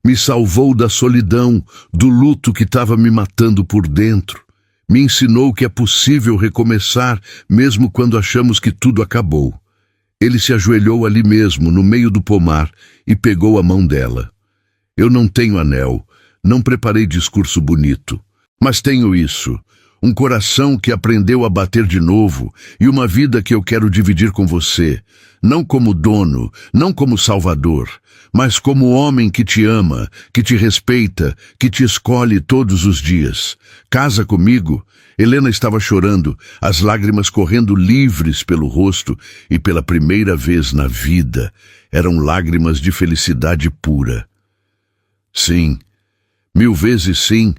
Me salvou da solidão, do luto que estava me matando por dentro. Me ensinou que é possível recomeçar mesmo quando achamos que tudo acabou. Ele se ajoelhou ali mesmo, no meio do pomar, e pegou a mão dela. Eu não tenho anel, não preparei discurso bonito, mas tenho isso, um coração que aprendeu a bater de novo e uma vida que eu quero dividir com você, não como dono, não como salvador, mas como homem que te ama, que te respeita, que te escolhe todos os dias. Casa comigo? Helena estava chorando, as lágrimas correndo livres pelo rosto e pela primeira vez na vida eram lágrimas de felicidade pura. Sim, 1000 vezes sim.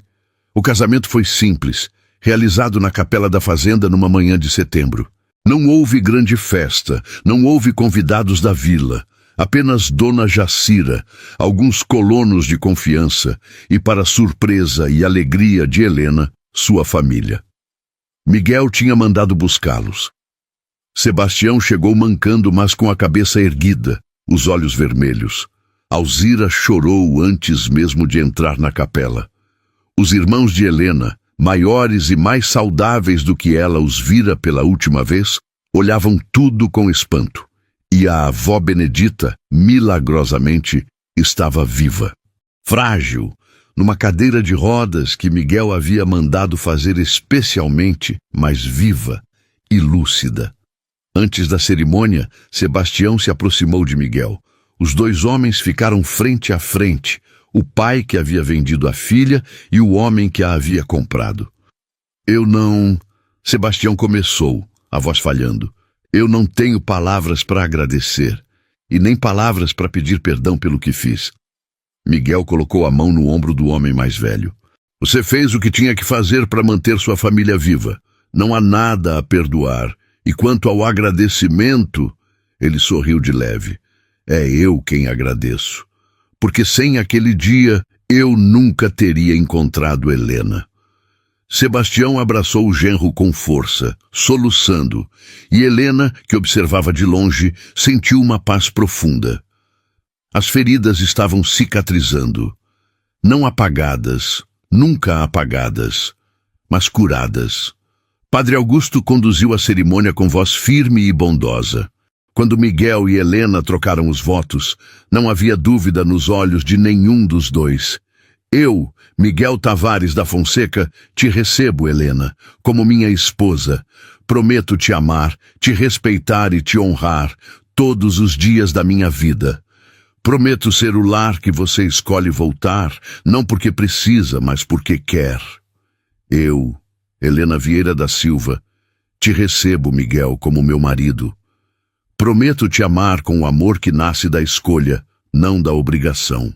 O casamento foi simples, realizado na capela da fazenda numa manhã de setembro. Não houve grande festa, não houve convidados da vila, apenas Dona Jacira, alguns colonos de confiança e, para surpresa e alegria de Helena, sua família. Miguel tinha mandado buscá-los. Sebastião chegou mancando, mas com a cabeça erguida, os olhos vermelhos. Alzira chorou antes mesmo de entrar na capela. Os irmãos de Helena, maiores e mais saudáveis do que ela os vira pela última vez, olhavam tudo com espanto. E a avó Benedita, milagrosamente, estava viva. Frágil, numa cadeira de rodas que Miguel havia mandado fazer especialmente, mas viva e lúcida. Antes da cerimônia, Sebastião se aproximou de Miguel. Os dois homens ficaram frente a frente, o pai que havia vendido a filha e o homem que a havia comprado. Eu não... Sebastião começou, a voz falhando. Eu não tenho palavras para agradecer, e nem palavras para pedir perdão pelo que fiz. Miguel colocou a mão no ombro do homem mais velho. Você fez o que tinha que fazer para manter sua família viva. Não há nada a perdoar. E quanto ao agradecimento, ele sorriu de leve. É eu quem agradeço. Porque sem aquele dia, eu nunca teria encontrado Helena. Sebastião abraçou o genro com força, soluçando, e Helena, que observava de longe, sentiu uma paz profunda. As feridas estavam cicatrizando, não apagadas, nunca apagadas, mas curadas. Padre Augusto conduziu a cerimônia com voz firme e bondosa. Quando Miguel e Helena trocaram os votos, não havia dúvida nos olhos de nenhum dos dois. Eu, Miguel Tavares da Fonseca, te recebo, Helena, como minha esposa. Prometo te amar, te respeitar e te honrar todos os dias da minha vida. Prometo ser o lar que você escolhe voltar, não porque precisa, mas porque quer. Eu, Helena Vieira da Silva, te recebo, Miguel, como meu marido. Prometo te amar com o amor que nasce da escolha, não da obrigação.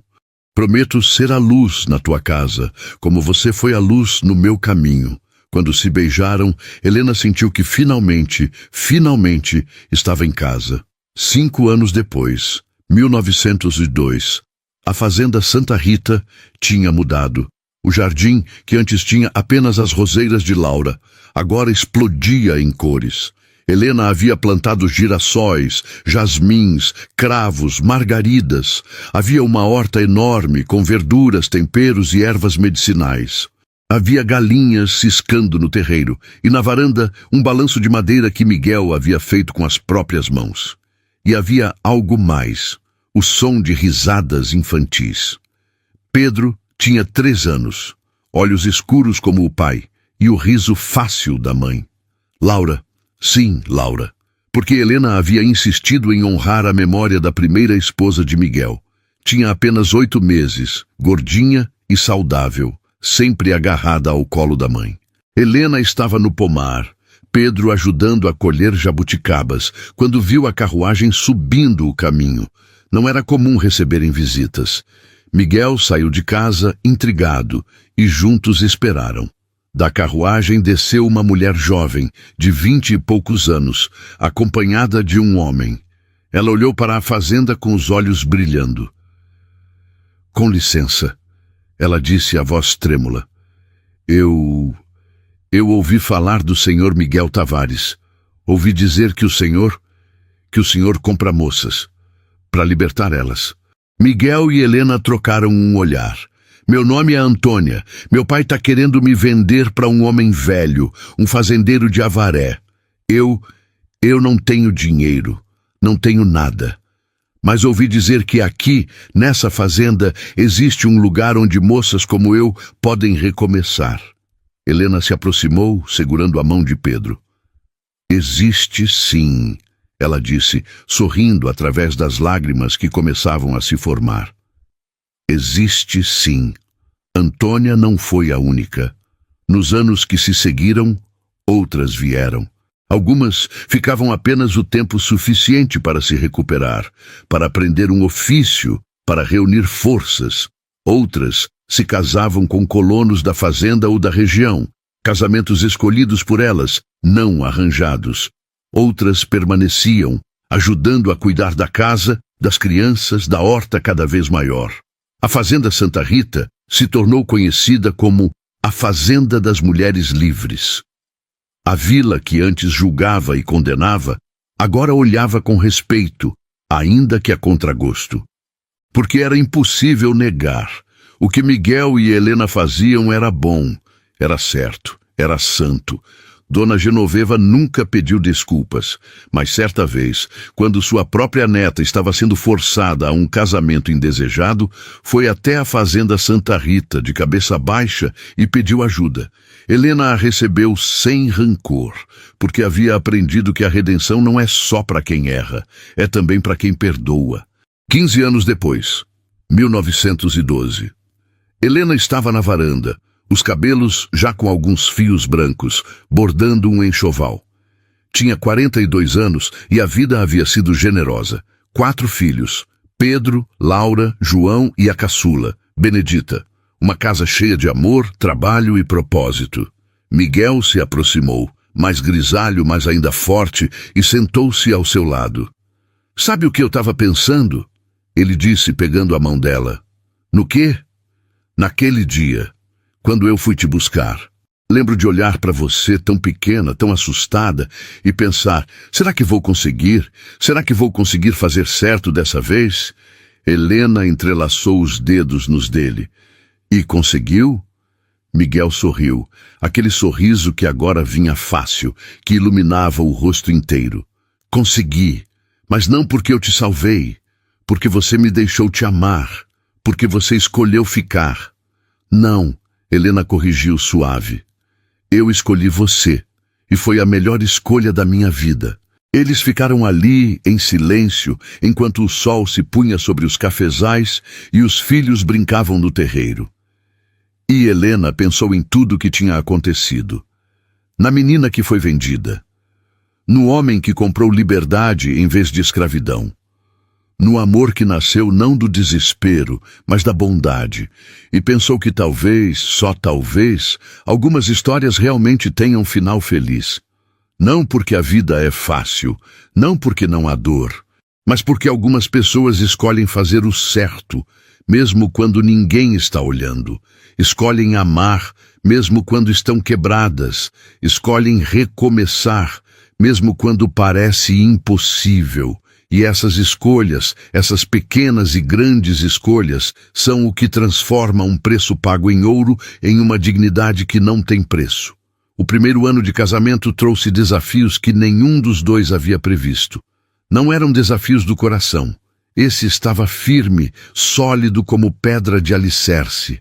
Prometo ser a luz na tua casa, como você foi a luz no meu caminho. Quando se beijaram, Helena sentiu que finalmente estava em casa. 5 anos depois, 1902, a fazenda Santa Rita tinha mudado. O jardim, que antes tinha apenas as roseiras de Laura, agora explodia em cores. Helena havia plantado girassóis, jasmins, cravos, margaridas. Havia uma horta enorme com verduras, temperos e ervas medicinais. Havia galinhas ciscando no terreiro e na varanda um balanço de madeira que Miguel havia feito com as próprias mãos. E havia algo mais, o som de risadas infantis. Pedro tinha 3 anos, olhos escuros como o pai e o riso fácil da mãe. Laura, sim, Laura, porque Helena havia insistido em honrar a memória da primeira esposa de Miguel. Tinha apenas 8 meses, gordinha e saudável, sempre agarrada ao colo da mãe. Helena estava no pomar, Pedro ajudando a colher jabuticabas, quando viu a carruagem subindo o caminho. Não era comum receberem visitas. Miguel saiu de casa, intrigado, e juntos esperaram. Da carruagem desceu uma mulher jovem, de 20 e poucos anos, acompanhada de um homem. Ela olhou para a fazenda com os olhos brilhando. Com licença, ela disse a voz trêmula. Eu ouvi falar do senhor Miguel Tavares. Ouvi dizer que o senhor compra moças, para libertar elas. Miguel e Helena trocaram um olhar. Meu nome é Antônia. Meu pai está querendo me vender para um homem velho, um fazendeiro de Avaré. Eu não tenho dinheiro, não tenho nada. Mas ouvi dizer que aqui, nessa fazenda, existe um lugar onde moças como eu podem recomeçar. Helena se aproximou, segurando a mão de Pedro. Existe sim, ela disse, sorrindo através das lágrimas que começavam a se formar. Existe sim. Antônia não foi a única. Nos anos que se seguiram, outras vieram. Algumas ficavam apenas o tempo suficiente para se recuperar, para aprender um ofício, para reunir forças. Outras se casavam com colonos da fazenda ou da região, casamentos escolhidos por elas, não arranjados. Outras permaneciam, ajudando a cuidar da casa, das crianças, da horta cada vez maior. A Fazenda Santa Rita se tornou conhecida como a Fazenda das Mulheres Livres. A vila que antes julgava e condenava, agora olhava com respeito, ainda que a contragosto. Porque era impossível negar. O que Miguel e Helena faziam era bom, era certo, era santo. Dona Genoveva nunca pediu desculpas, mas certa vez, quando sua própria neta estava sendo forçada a um casamento indesejado, foi até a Fazenda Santa Rita, de cabeça baixa, e pediu ajuda. Helena a recebeu sem rancor, porque havia aprendido que a redenção não é só para quem erra, é também para quem perdoa. 15 anos depois, 1912, Helena estava na varanda, os cabelos já com alguns fios brancos, bordando um enxoval. Tinha 42 anos e a vida havia sido generosa. 4 filhos, Pedro, Laura, João e a caçula, Benedita. Uma casa cheia de amor, trabalho e propósito. Miguel se aproximou, mais grisalho, mas ainda forte, e sentou-se ao seu lado. Sabe o que eu estava pensando? Ele disse, pegando a mão dela. No quê? Naquele dia, quando eu fui te buscar. Lembro de olhar para você tão pequena, tão assustada, e pensar, será que vou conseguir? Será que vou conseguir fazer certo dessa vez? Helena entrelaçou os dedos nos dele. E conseguiu? Miguel sorriu, aquele sorriso que agora vinha fácil, que iluminava o rosto inteiro. Consegui, mas não porque eu te salvei, porque você me deixou te amar, porque você escolheu ficar. Não, Helena corrigiu suave. Eu escolhi você, e foi a melhor escolha da minha vida. Eles ficaram ali, em silêncio, enquanto o sol se punha sobre os cafezais e os filhos brincavam no terreiro. E Helena pensou em tudo o que tinha acontecido. Na menina que foi vendida. No homem que comprou liberdade em vez de escravidão. No amor que nasceu não do desespero, mas da bondade. E pensou que talvez, só talvez, algumas histórias realmente tenham um final feliz. Não porque a vida é fácil, não porque não há dor, mas porque algumas pessoas escolhem fazer o certo, mesmo quando ninguém está olhando. Escolhem amar, mesmo quando estão quebradas. Escolhem recomeçar, mesmo quando parece impossível. E essas escolhas, essas pequenas e grandes escolhas, são o que transforma um preço pago em ouro em uma dignidade que não tem preço. O primeiro ano de casamento trouxe desafios que nenhum dos dois havia previsto. Não eram desafios do coração. Esse estava firme, sólido como pedra de alicerce.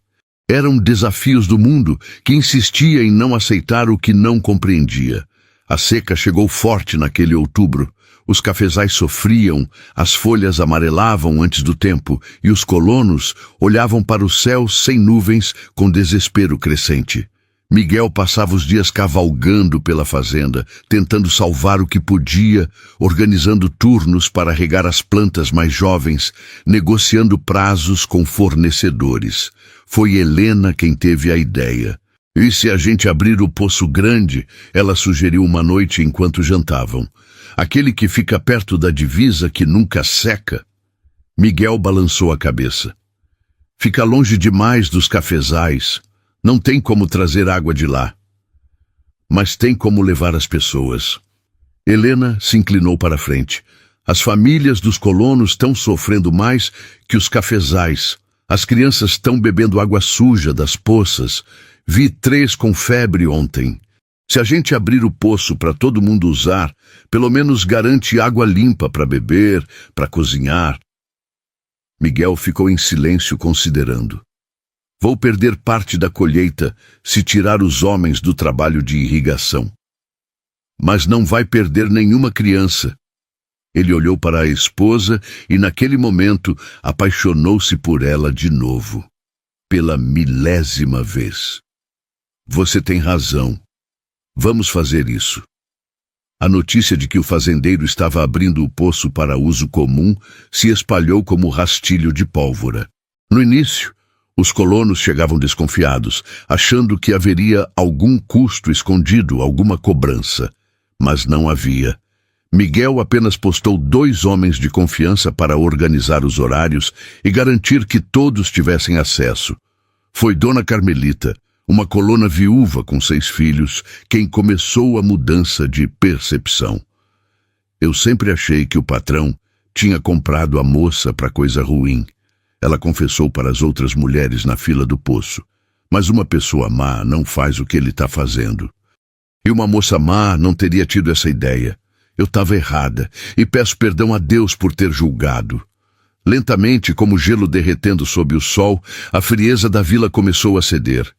Eram desafios do mundo que insistia em não aceitar o que não compreendia. A seca chegou forte naquele outubro. Os cafezais sofriam, as folhas amarelavam antes do tempo e os colonos olhavam para o céu sem nuvens com desespero crescente. Miguel passava os dias cavalgando pela fazenda, tentando salvar o que podia, organizando turnos para regar as plantas mais jovens, negociando prazos com fornecedores. Foi Helena quem teve a ideia. E se a gente abrir o Poço Grande, ela sugeriu uma noite enquanto jantavam. Aquele que fica perto da divisa que nunca seca. Miguel balançou a cabeça. Fica longe demais dos cafezais. Não tem como trazer água de lá. Mas tem como levar as pessoas. Helena se inclinou para a frente. As famílias dos colonos estão sofrendo mais que os cafezais. As crianças estão bebendo água suja das poças. Vi 3 com febre ontem. Se a gente abrir o poço para todo mundo usar, pelo menos garante água limpa para beber, para cozinhar. Miguel ficou em silêncio considerando. Vou perder parte da colheita se tirar os homens do trabalho de irrigação. Mas não vai perder nenhuma criança. Ele olhou para a esposa e, naquele momento, apaixonou-se por ela de novo. Pela 1000ª vez. Você tem razão. Vamos fazer isso. A notícia de que o fazendeiro estava abrindo o poço para uso comum se espalhou como rastilho de pólvora. No início, os colonos chegavam desconfiados, achando que haveria algum custo escondido, alguma cobrança. Mas não havia. Miguel apenas postou 2 homens de confiança para organizar os horários e garantir que todos tivessem acesso. Foi Dona Carmelita, uma colona viúva com 6 filhos, quem começou a mudança de percepção. Eu sempre achei que o patrão tinha comprado a moça para coisa ruim. Ela confessou para as outras mulheres na fila do poço. Mas uma pessoa má não faz o que ele está fazendo. E uma moça má não teria tido essa ideia. Eu estava errada, e peço perdão a Deus por ter julgado. Lentamente, como gelo derretendo sob o sol, a frieza da vila começou a ceder.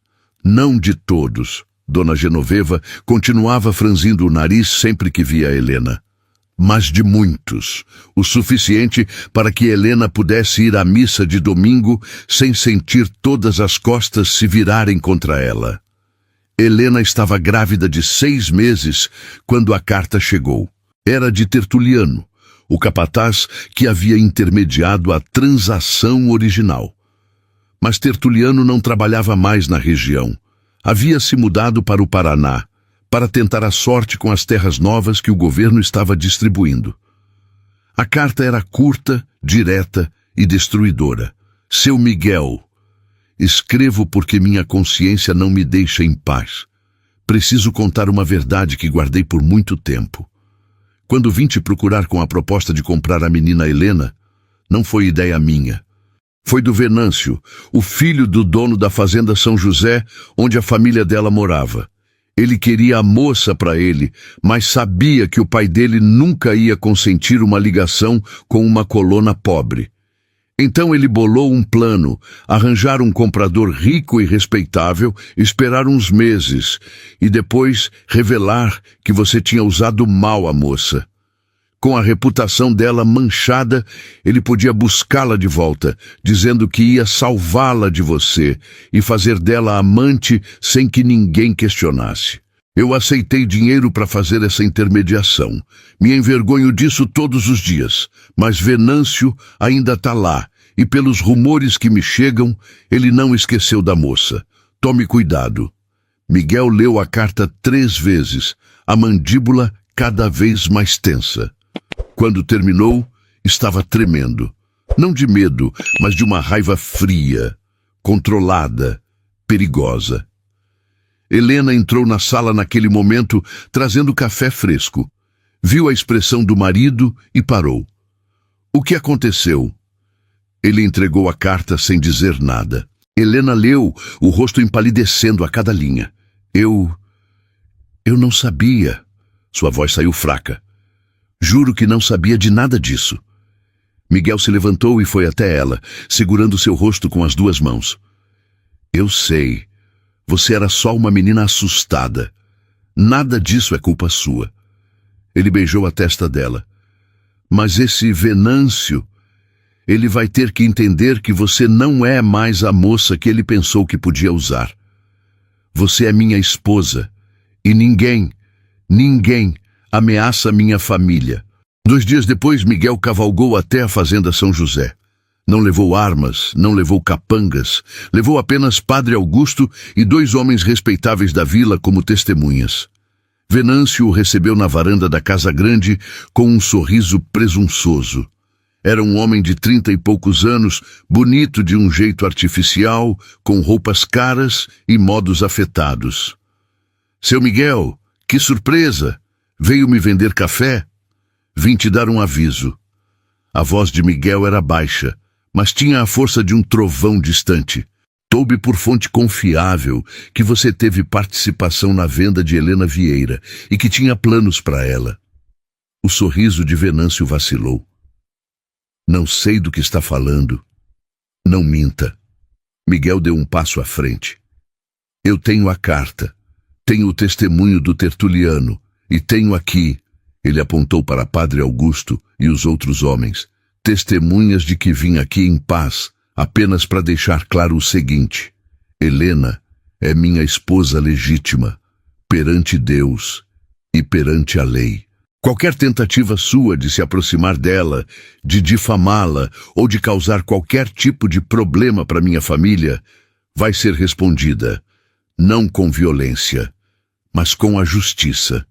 Não de todos. Dona Genoveva continuava franzindo o nariz sempre que via Helena. Mas de muitos, o suficiente para que Helena pudesse ir à missa de domingo sem sentir todas as costas se virarem contra ela. Helena estava grávida de 6 meses quando a carta chegou. Era de Tertuliano, o capataz que havia intermediado a transação original. Mas Tertuliano não trabalhava mais na região. Havia se mudado para o Paraná, para tentar a sorte com as terras novas que o governo estava distribuindo. A carta era curta, direta e destruidora. Seu Miguel, escrevo porque minha consciência não me deixa em paz. Preciso contar uma verdade que guardei por muito tempo. Quando vim te procurar com a proposta de comprar a menina Helena, não foi ideia minha. Foi do Venâncio, o filho do dono da fazenda São José, onde a família dela morava. Ele queria a moça para ele, mas sabia que o pai dele nunca ia consentir uma ligação com uma colona pobre. Então ele bolou um plano, arranjar um comprador rico e respeitável, esperar uns meses e depois revelar que você tinha usado mal a moça. Com a reputação dela manchada, ele podia buscá-la de volta, dizendo que ia salvá-la de você e fazer dela amante sem que ninguém questionasse. Eu aceitei dinheiro para fazer essa intermediação. Me envergonho disso todos os dias, mas Venâncio ainda está lá, e pelos rumores que me chegam, ele não esqueceu da moça. Tome cuidado. Miguel leu a carta 3 vezes, a mandíbula cada vez mais tensa. Quando terminou, estava tremendo. Não de medo, mas de uma raiva fria, controlada, perigosa. Helena entrou na sala naquele momento, trazendo café fresco. Viu a expressão do marido e parou. O que aconteceu? Ele entregou a carta sem dizer nada. Helena leu, o rosto empalidecendo a cada linha. Eu não sabia. Sua voz saiu fraca. Juro que não sabia de nada disso. Miguel se levantou e foi até ela, segurando seu rosto com as 2 mãos. Eu sei. Você era só uma menina assustada. Nada disso é culpa sua. Ele beijou a testa dela. Mas esse Venâncio, ele vai ter que entender que você não é mais a moça que ele pensou que podia usar. Você é minha esposa, e ninguém ameaça minha família. 2 dias depois, Miguel cavalgou até a fazenda São José. Não levou armas, não levou capangas, levou apenas Padre Augusto e 2 homens respeitáveis da vila como testemunhas. Venâncio o recebeu na varanda da casa grande com um sorriso presunçoso. Era um homem de 30 e poucos anos, bonito de um jeito artificial, com roupas caras e modos afetados. Seu Miguel, que surpresa! Veio me vender café? Vim te dar um aviso. A voz de Miguel era baixa, mas tinha a força de um trovão distante. Soube por fonte confiável que você teve participação na venda de Helena Vieira e que tinha planos para ela. O sorriso de Venâncio vacilou. Não sei do que está falando. Não minta. Miguel deu um passo à frente. Eu tenho a carta, tenho o testemunho do Tertuliano e tenho aqui, ele apontou para Padre Augusto e os outros homens, testemunhas de que vim aqui em paz, apenas para deixar claro o seguinte: Helena é minha esposa legítima, perante Deus e perante a lei. Qualquer tentativa sua de se aproximar dela, de difamá-la ou de causar qualquer tipo de problema para minha família, vai ser respondida, não com violência, mas com a justiça.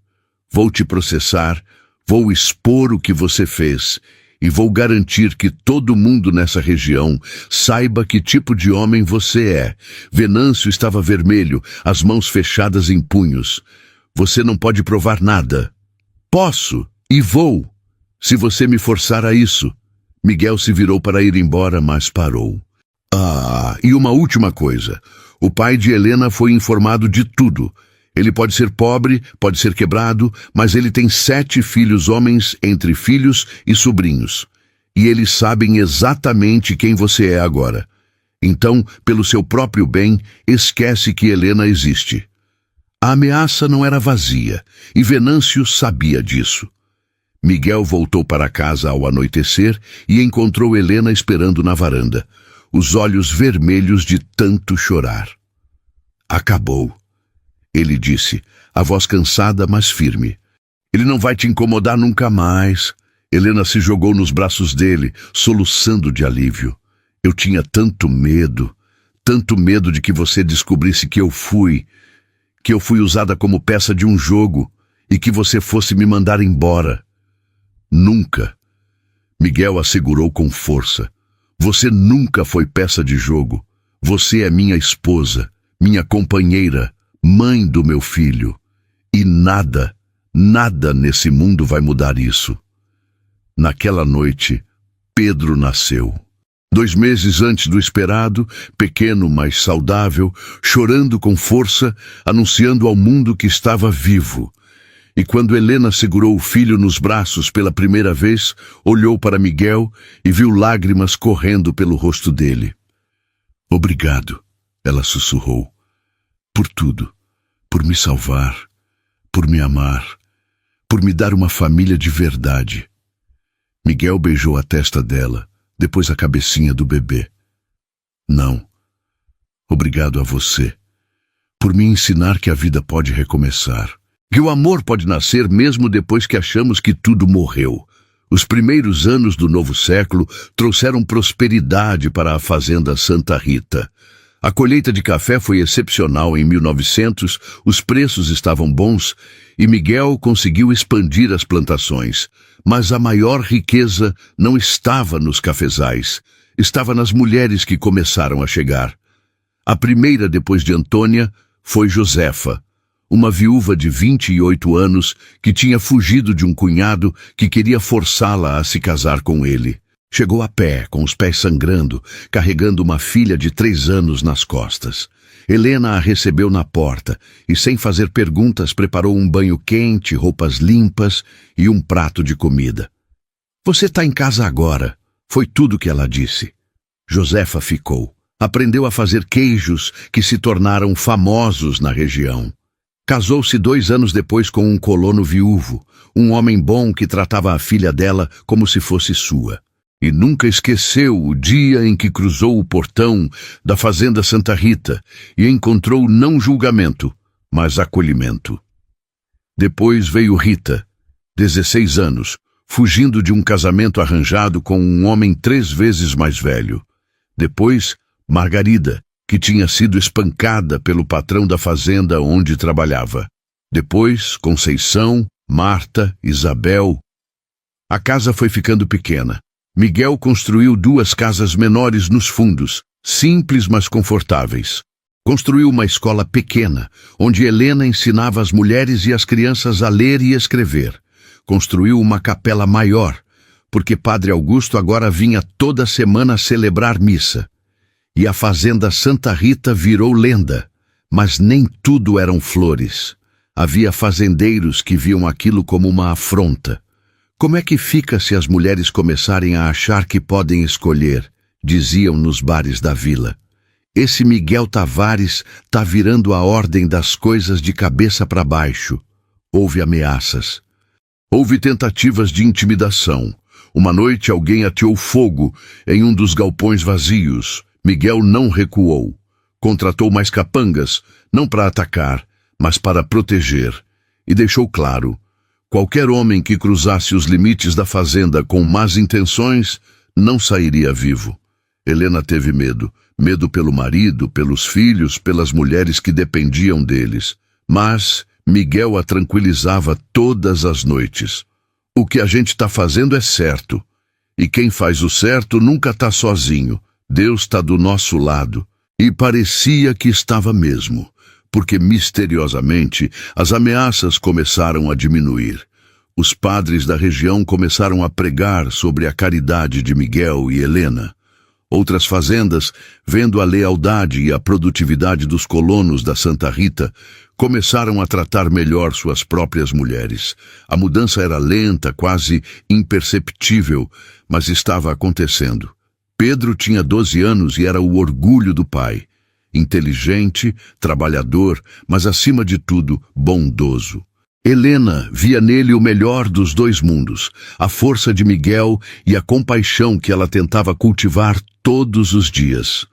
Vou te processar, vou expor o que você fez e vou garantir que todo mundo nessa região saiba que tipo de homem você é. Venâncio estava vermelho, as mãos fechadas em punhos. Você não pode provar nada. Posso e vou, se você me forçar a isso. Miguel se virou para ir embora, mas parou. E uma última coisa. O pai de Helena foi informado de tudo. Ele pode ser pobre, pode ser quebrado, mas ele tem 7 filhos homens entre filhos e sobrinhos. E eles sabem exatamente quem você é agora. Então, pelo seu próprio bem, esquece que Helena existe. A ameaça não era vazia, e Venâncio sabia disso. Miguel voltou para casa ao anoitecer e encontrou Helena esperando na varanda, os olhos vermelhos de tanto chorar. Acabou. Ele disse, a voz cansada, mas firme. Ele não vai te incomodar nunca mais. Helena se jogou nos braços dele, soluçando de alívio. Eu tinha tanto medo de que você descobrisse que eu fui usada como peça de um jogo e que você fosse me mandar embora. Nunca. Miguel assegurou com força. Você nunca foi peça de jogo. Você é minha esposa, minha companheira, mãe do meu filho. E nada nesse mundo vai mudar isso. Naquela noite, Pedro nasceu. 2 meses antes do esperado, pequeno, mas saudável, chorando com força, anunciando ao mundo que estava vivo. E quando Helena segurou o filho nos braços pela primeira vez, olhou para Miguel e viu lágrimas correndo pelo rosto dele. Obrigado, ela sussurrou. Por tudo. Por me salvar, por me amar, por me dar uma família de verdade. Miguel beijou a testa dela, depois a cabecinha do bebê. Não. Obrigado a você, por me ensinar que a vida pode recomeçar, que o amor pode nascer mesmo depois que achamos que tudo morreu. Os primeiros anos do novo século trouxeram prosperidade para a fazenda Santa Rita. A colheita de café foi excepcional em 1900, os preços estavam bons e Miguel conseguiu expandir as plantações. Mas a maior riqueza não estava nos cafezais, estava nas mulheres que começaram a chegar. A primeira depois de Antônia foi Josefa, uma viúva de 28 anos que tinha fugido de um cunhado que queria forçá-la a se casar com ele. Chegou a pé, com os pés sangrando, carregando uma filha de 3 anos nas costas. Helena a recebeu na porta e, sem fazer perguntas, preparou um banho quente, roupas limpas e um prato de comida. Você está em casa agora, foi tudo que ela disse. Josefa ficou. Aprendeu a fazer queijos que se tornaram famosos na região. Casou-se 2 anos depois com um colono viúvo, um homem bom que tratava a filha dela como se fosse sua. E nunca esqueceu o dia em que cruzou o portão da fazenda Santa Rita e encontrou não julgamento, mas acolhimento. Depois veio Rita, 16 anos, fugindo de um casamento arranjado com um homem 3 vezes mais velho. Depois, Margarida, que tinha sido espancada pelo patrão da fazenda onde trabalhava. Depois, Conceição, Marta, Isabel. A casa foi ficando pequena. Miguel construiu 2 casas menores nos fundos, simples mas confortáveis. Construiu uma escola pequena, onde Helena ensinava as mulheres e as crianças a ler e escrever. Construiu uma capela maior, porque Padre Augusto agora vinha toda semana celebrar missa. E a fazenda Santa Rita virou lenda, mas nem tudo eram flores. Havia fazendeiros que viam aquilo como uma afronta. Como é que fica se as mulheres começarem a achar que podem escolher? Diziam nos bares da vila. Esse Miguel Tavares tá virando a ordem das coisas de cabeça para baixo. Houve ameaças. Houve tentativas de intimidação. Uma noite alguém ateou fogo em um dos galpões vazios. Miguel não recuou. Contratou mais capangas, não para atacar, mas para proteger. E deixou claro: qualquer homem que cruzasse os limites da fazenda com más intenções não sairia vivo. Helena teve medo. Medo pelo marido, pelos filhos, pelas mulheres que dependiam deles. Mas Miguel a tranquilizava todas as noites. O que a gente está fazendo é certo. E quem faz o certo nunca está sozinho. Deus está do nosso lado. E parecia que estava mesmo, porque misteriosamente as ameaças começaram a diminuir. Os padres da região começaram a pregar sobre a caridade de Miguel e Helena. Outras fazendas, vendo a lealdade e a produtividade dos colonos da Santa Rita, começaram a tratar melhor suas próprias mulheres. A mudança era lenta, quase imperceptível, mas estava acontecendo. Pedro tinha 12 anos e era o orgulho do pai. Inteligente, trabalhador, mas acima de tudo, bondoso. Helena via nele o melhor dos dois mundos, a força de Miguel e a compaixão que ela tentava cultivar todos os dias.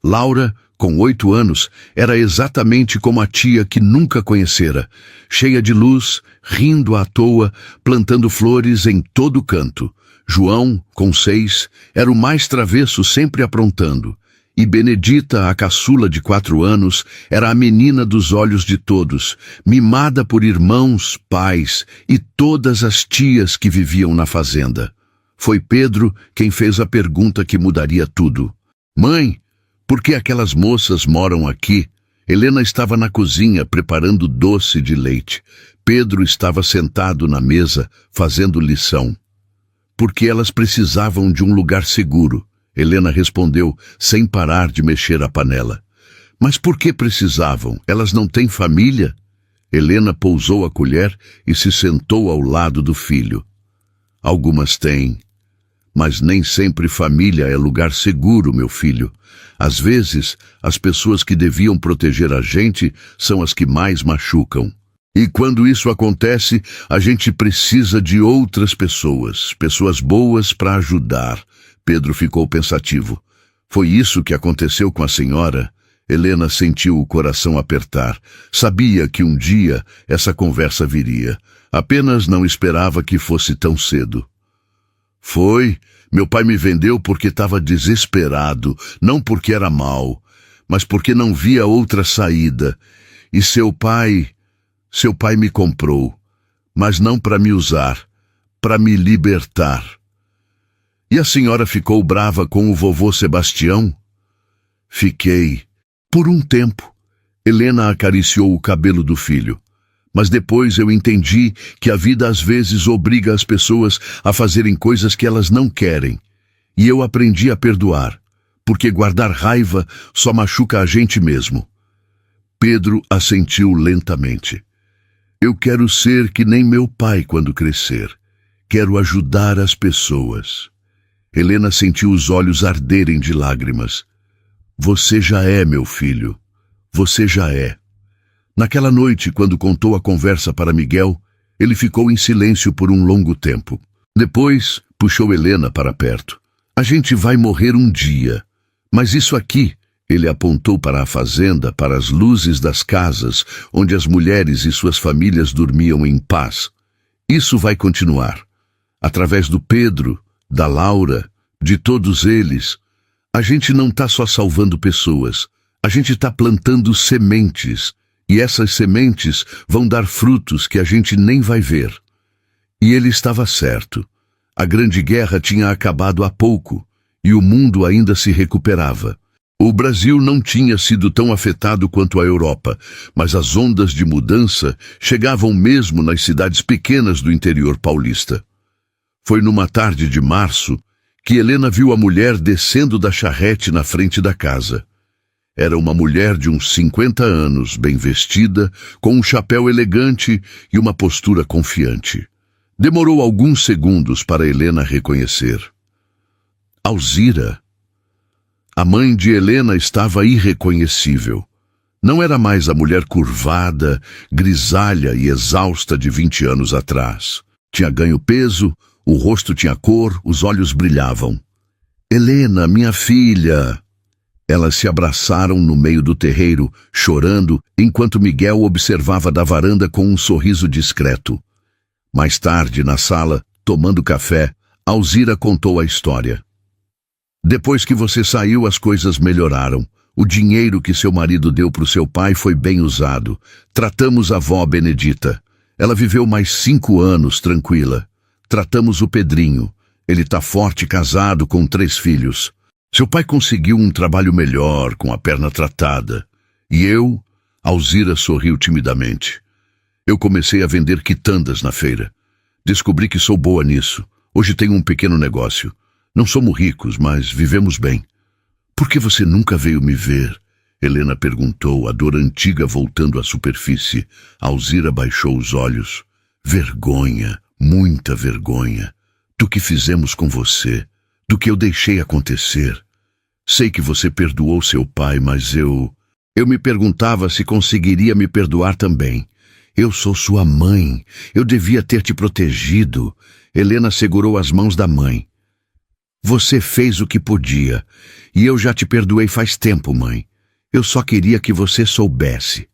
Laura, com 8 anos, era exatamente como a tia que nunca conhecera, cheia de luz, rindo à toa, plantando flores em todo canto. João, com 6, era o mais travesso, sempre aprontando. E Benedita, a caçula de 4 anos, era a menina dos olhos de todos, mimada por irmãos, pais e todas as tias que viviam na fazenda. Foi Pedro quem fez a pergunta que mudaria tudo. Mãe, por que aquelas moças moram aqui? Helena estava na cozinha preparando doce de leite. Pedro estava sentado na mesa, fazendo lição. Porque elas precisavam de um lugar seguro. Helena respondeu, sem parar de mexer a panela. Mas por que precisavam? Elas não têm família? Helena pousou a colher e se sentou ao lado do filho. Algumas têm, mas nem sempre família é lugar seguro, meu filho. Às vezes, as pessoas que deviam proteger a gente são as que mais machucam. E quando isso acontece, a gente precisa de outras pessoas, pessoas boas para ajudar. Pedro ficou pensativo. Foi isso que aconteceu com a senhora? Helena sentiu o coração apertar. Sabia que um dia essa conversa viria. Apenas não esperava que fosse tão cedo. Foi. Meu pai me vendeu porque estava desesperado, não porque era mau, mas porque não via outra saída. E seu pai me comprou, mas não para me usar, para me libertar. E a senhora ficou brava com o vovô Sebastião? Fiquei. Por um tempo. Helena acariciou o cabelo do filho. Mas depois eu entendi que a vida às vezes obriga as pessoas a fazerem coisas que elas não querem. E eu aprendi a perdoar, porque guardar raiva só machuca a gente mesmo. Pedro assentiu lentamente. Eu quero ser que nem meu pai quando crescer. Quero ajudar as pessoas. Helena sentiu os olhos arderem de lágrimas. Você já é, meu filho. Você já é. Naquela noite, quando contou a conversa para Miguel, ele ficou em silêncio por um longo tempo. Depois, puxou Helena para perto. A gente vai morrer um dia. Mas isso aqui, ele apontou para a fazenda, para as luzes das casas, onde as mulheres e suas famílias dormiam em paz. Isso vai continuar. Através do Pedro, da Laura, de todos eles, a gente não está só salvando pessoas, a gente está plantando sementes, e essas sementes vão dar frutos que a gente nem vai ver. E ele estava certo. A Grande Guerra tinha acabado há pouco, e o mundo ainda se recuperava. O Brasil não tinha sido tão afetado quanto a Europa, mas as ondas de mudança chegavam mesmo nas cidades pequenas do interior paulista. Foi numa tarde de março que Helena viu a mulher descendo da charrete na frente da casa. Era uma mulher de uns 50 anos, bem vestida, com um chapéu elegante e uma postura confiante. Demorou alguns segundos para Helena reconhecer. Alzira. A mãe de Helena estava irreconhecível. Não era mais a mulher curvada, grisalha e exausta de 20 anos atrás. Tinha ganho peso, o rosto tinha cor, os olhos brilhavam. Helena, minha filha! Elas se abraçaram no meio do terreiro, chorando, enquanto Miguel observava da varanda com um sorriso discreto. Mais tarde, na sala, tomando café, Alzira contou a história. Depois que você saiu, as coisas melhoraram. O dinheiro que seu marido deu para o seu pai foi bem usado. Tratamos a avó Benedita. Ela viveu mais 5 anos tranquila. Tratamos o Pedrinho. Ele está forte, casado, com 3 filhos. Seu pai conseguiu um trabalho melhor, com a perna tratada. E eu, Alzira sorriu timidamente. Eu comecei a vender quitandas na feira. Descobri que sou boa nisso. Hoje tenho um pequeno negócio. Não somos ricos, mas vivemos bem. Por que você nunca veio me ver? Helena perguntou, a dor antiga voltando à superfície. Alzira baixou os olhos. Vergonha, muita vergonha. Do que fizemos com você, do que eu deixei acontecer. Sei que você perdoou seu pai, mas eu me perguntava se conseguiria me perdoar também. Eu sou sua mãe, eu devia ter te protegido. Helena segurou as mãos da mãe. Você fez o que podia, e eu já te perdoei faz tempo, mãe. Eu só queria que você soubesse.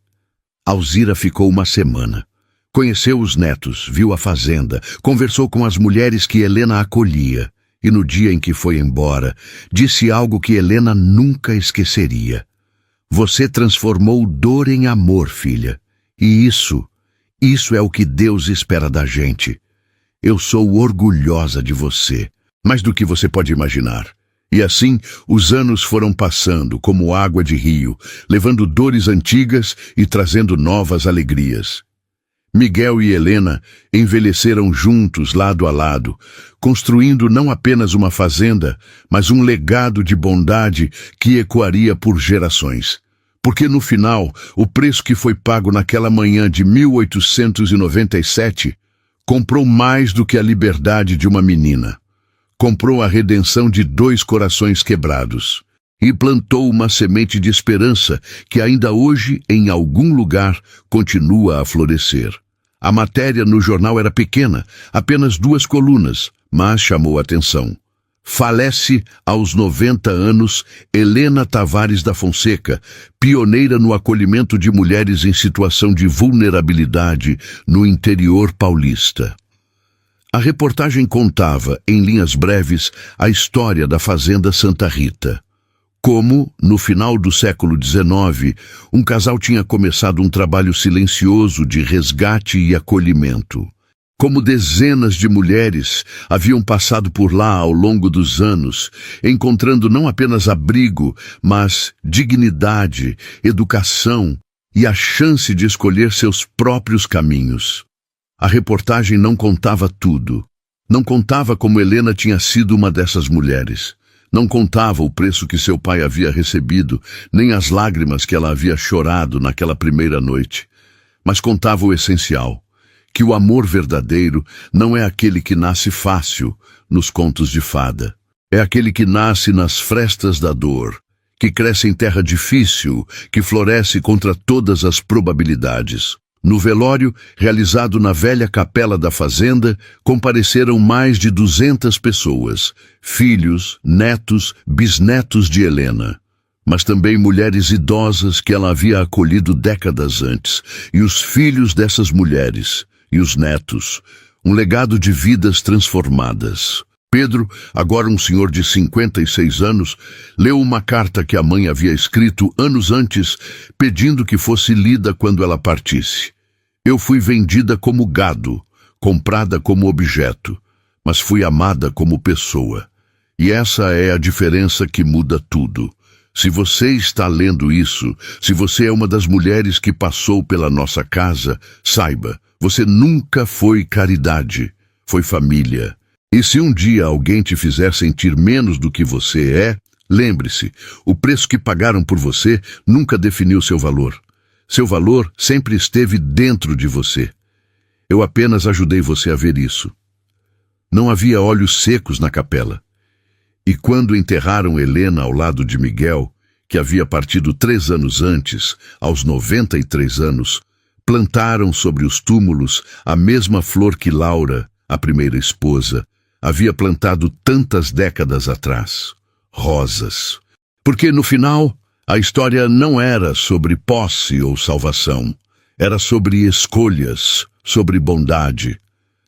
Alzira ficou uma semana. Conheceu os netos, viu a fazenda, conversou com as mulheres que Helena acolhia, e no dia em que foi embora, disse algo que Helena nunca esqueceria. Você transformou dor em amor, filha. E isso é o que Deus espera da gente. Eu sou orgulhosa de você, mais do que você pode imaginar. E assim, os anos foram passando como água de rio, levando dores antigas e trazendo novas alegrias. Miguel e Helena envelheceram juntos, lado a lado, construindo não apenas uma fazenda, mas um legado de bondade que ecoaria por gerações. Porque no final, o preço que foi pago naquela manhã de 1897 comprou mais do que a liberdade de uma menina. Comprou a redenção de 2 corações quebrados e plantou uma semente de esperança que ainda hoje, em algum lugar, continua a florescer. A matéria no jornal era pequena, apenas 2 colunas, mas chamou a atenção. Falece aos 90 anos Helena Tavares da Fonseca, pioneira no acolhimento de mulheres em situação de vulnerabilidade no interior paulista. A reportagem contava, em linhas breves, a história da Fazenda Santa Rita. Como, no final do século XIX, um casal tinha começado um trabalho silencioso de resgate e acolhimento. Como dezenas de mulheres haviam passado por lá ao longo dos anos, encontrando não apenas abrigo, mas dignidade, educação e a chance de escolher seus próprios caminhos. A reportagem não contava tudo. Não contava como Helena tinha sido uma dessas mulheres. Não contava o preço que seu pai havia recebido, nem as lágrimas que ela havia chorado naquela primeira noite. Mas contava o essencial, que o amor verdadeiro não é aquele que nasce fácil nos contos de fada. É aquele que nasce nas frestas da dor, que cresce em terra difícil, que floresce contra todas as probabilidades. No velório, realizado na velha capela da fazenda, compareceram mais de 200 pessoas, filhos, netos, bisnetos de Helena. Mas também mulheres idosas que ela havia acolhido décadas antes, e os filhos dessas mulheres, e os netos, um legado de vidas transformadas. Pedro, agora um senhor de 56 anos, leu uma carta que a mãe havia escrito anos antes, pedindo que fosse lida quando ela partisse. Eu fui vendida como gado, comprada como objeto, mas fui amada como pessoa. E essa é a diferença que muda tudo. Se você está lendo isso, se você é uma das mulheres que passou pela nossa casa, saiba, você nunca foi caridade, foi família. E se um dia alguém te fizer sentir menos do que você é, lembre-se, o preço que pagaram por você nunca definiu seu valor. Seu valor sempre esteve dentro de você. Eu apenas ajudei você a ver isso. Não havia olhos secos na capela. E quando enterraram Helena ao lado de Miguel, que havia partido 3 anos antes, aos 93 anos, plantaram sobre os túmulos a mesma flor que Laura, a primeira esposa, havia plantado tantas décadas atrás. Rosas. Porque no final, a história não era sobre posse ou salvação. Era sobre escolhas, sobre bondade,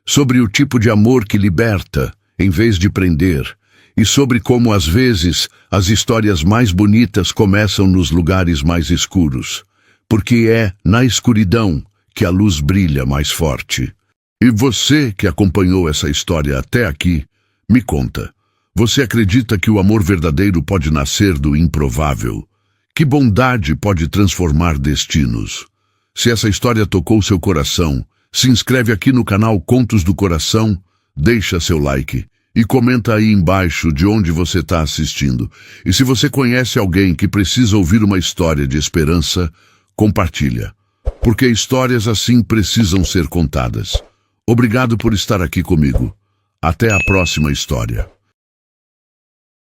sobre o tipo de amor que liberta, em vez de prender, e sobre como, às vezes, as histórias mais bonitas começam nos lugares mais escuros, porque é na escuridão que a luz brilha mais forte. E você que acompanhou essa história até aqui, me conta, você acredita que o amor verdadeiro pode nascer do improvável? Que bondade pode transformar destinos? Se essa história tocou seu coração, se inscreve aqui no canal Contos do Coração, deixa seu like e comenta aí embaixo de onde você está assistindo. E se você conhece alguém que precisa ouvir uma história de esperança, compartilha. Porque histórias assim precisam ser contadas. Obrigado por estar aqui comigo. Até a próxima história.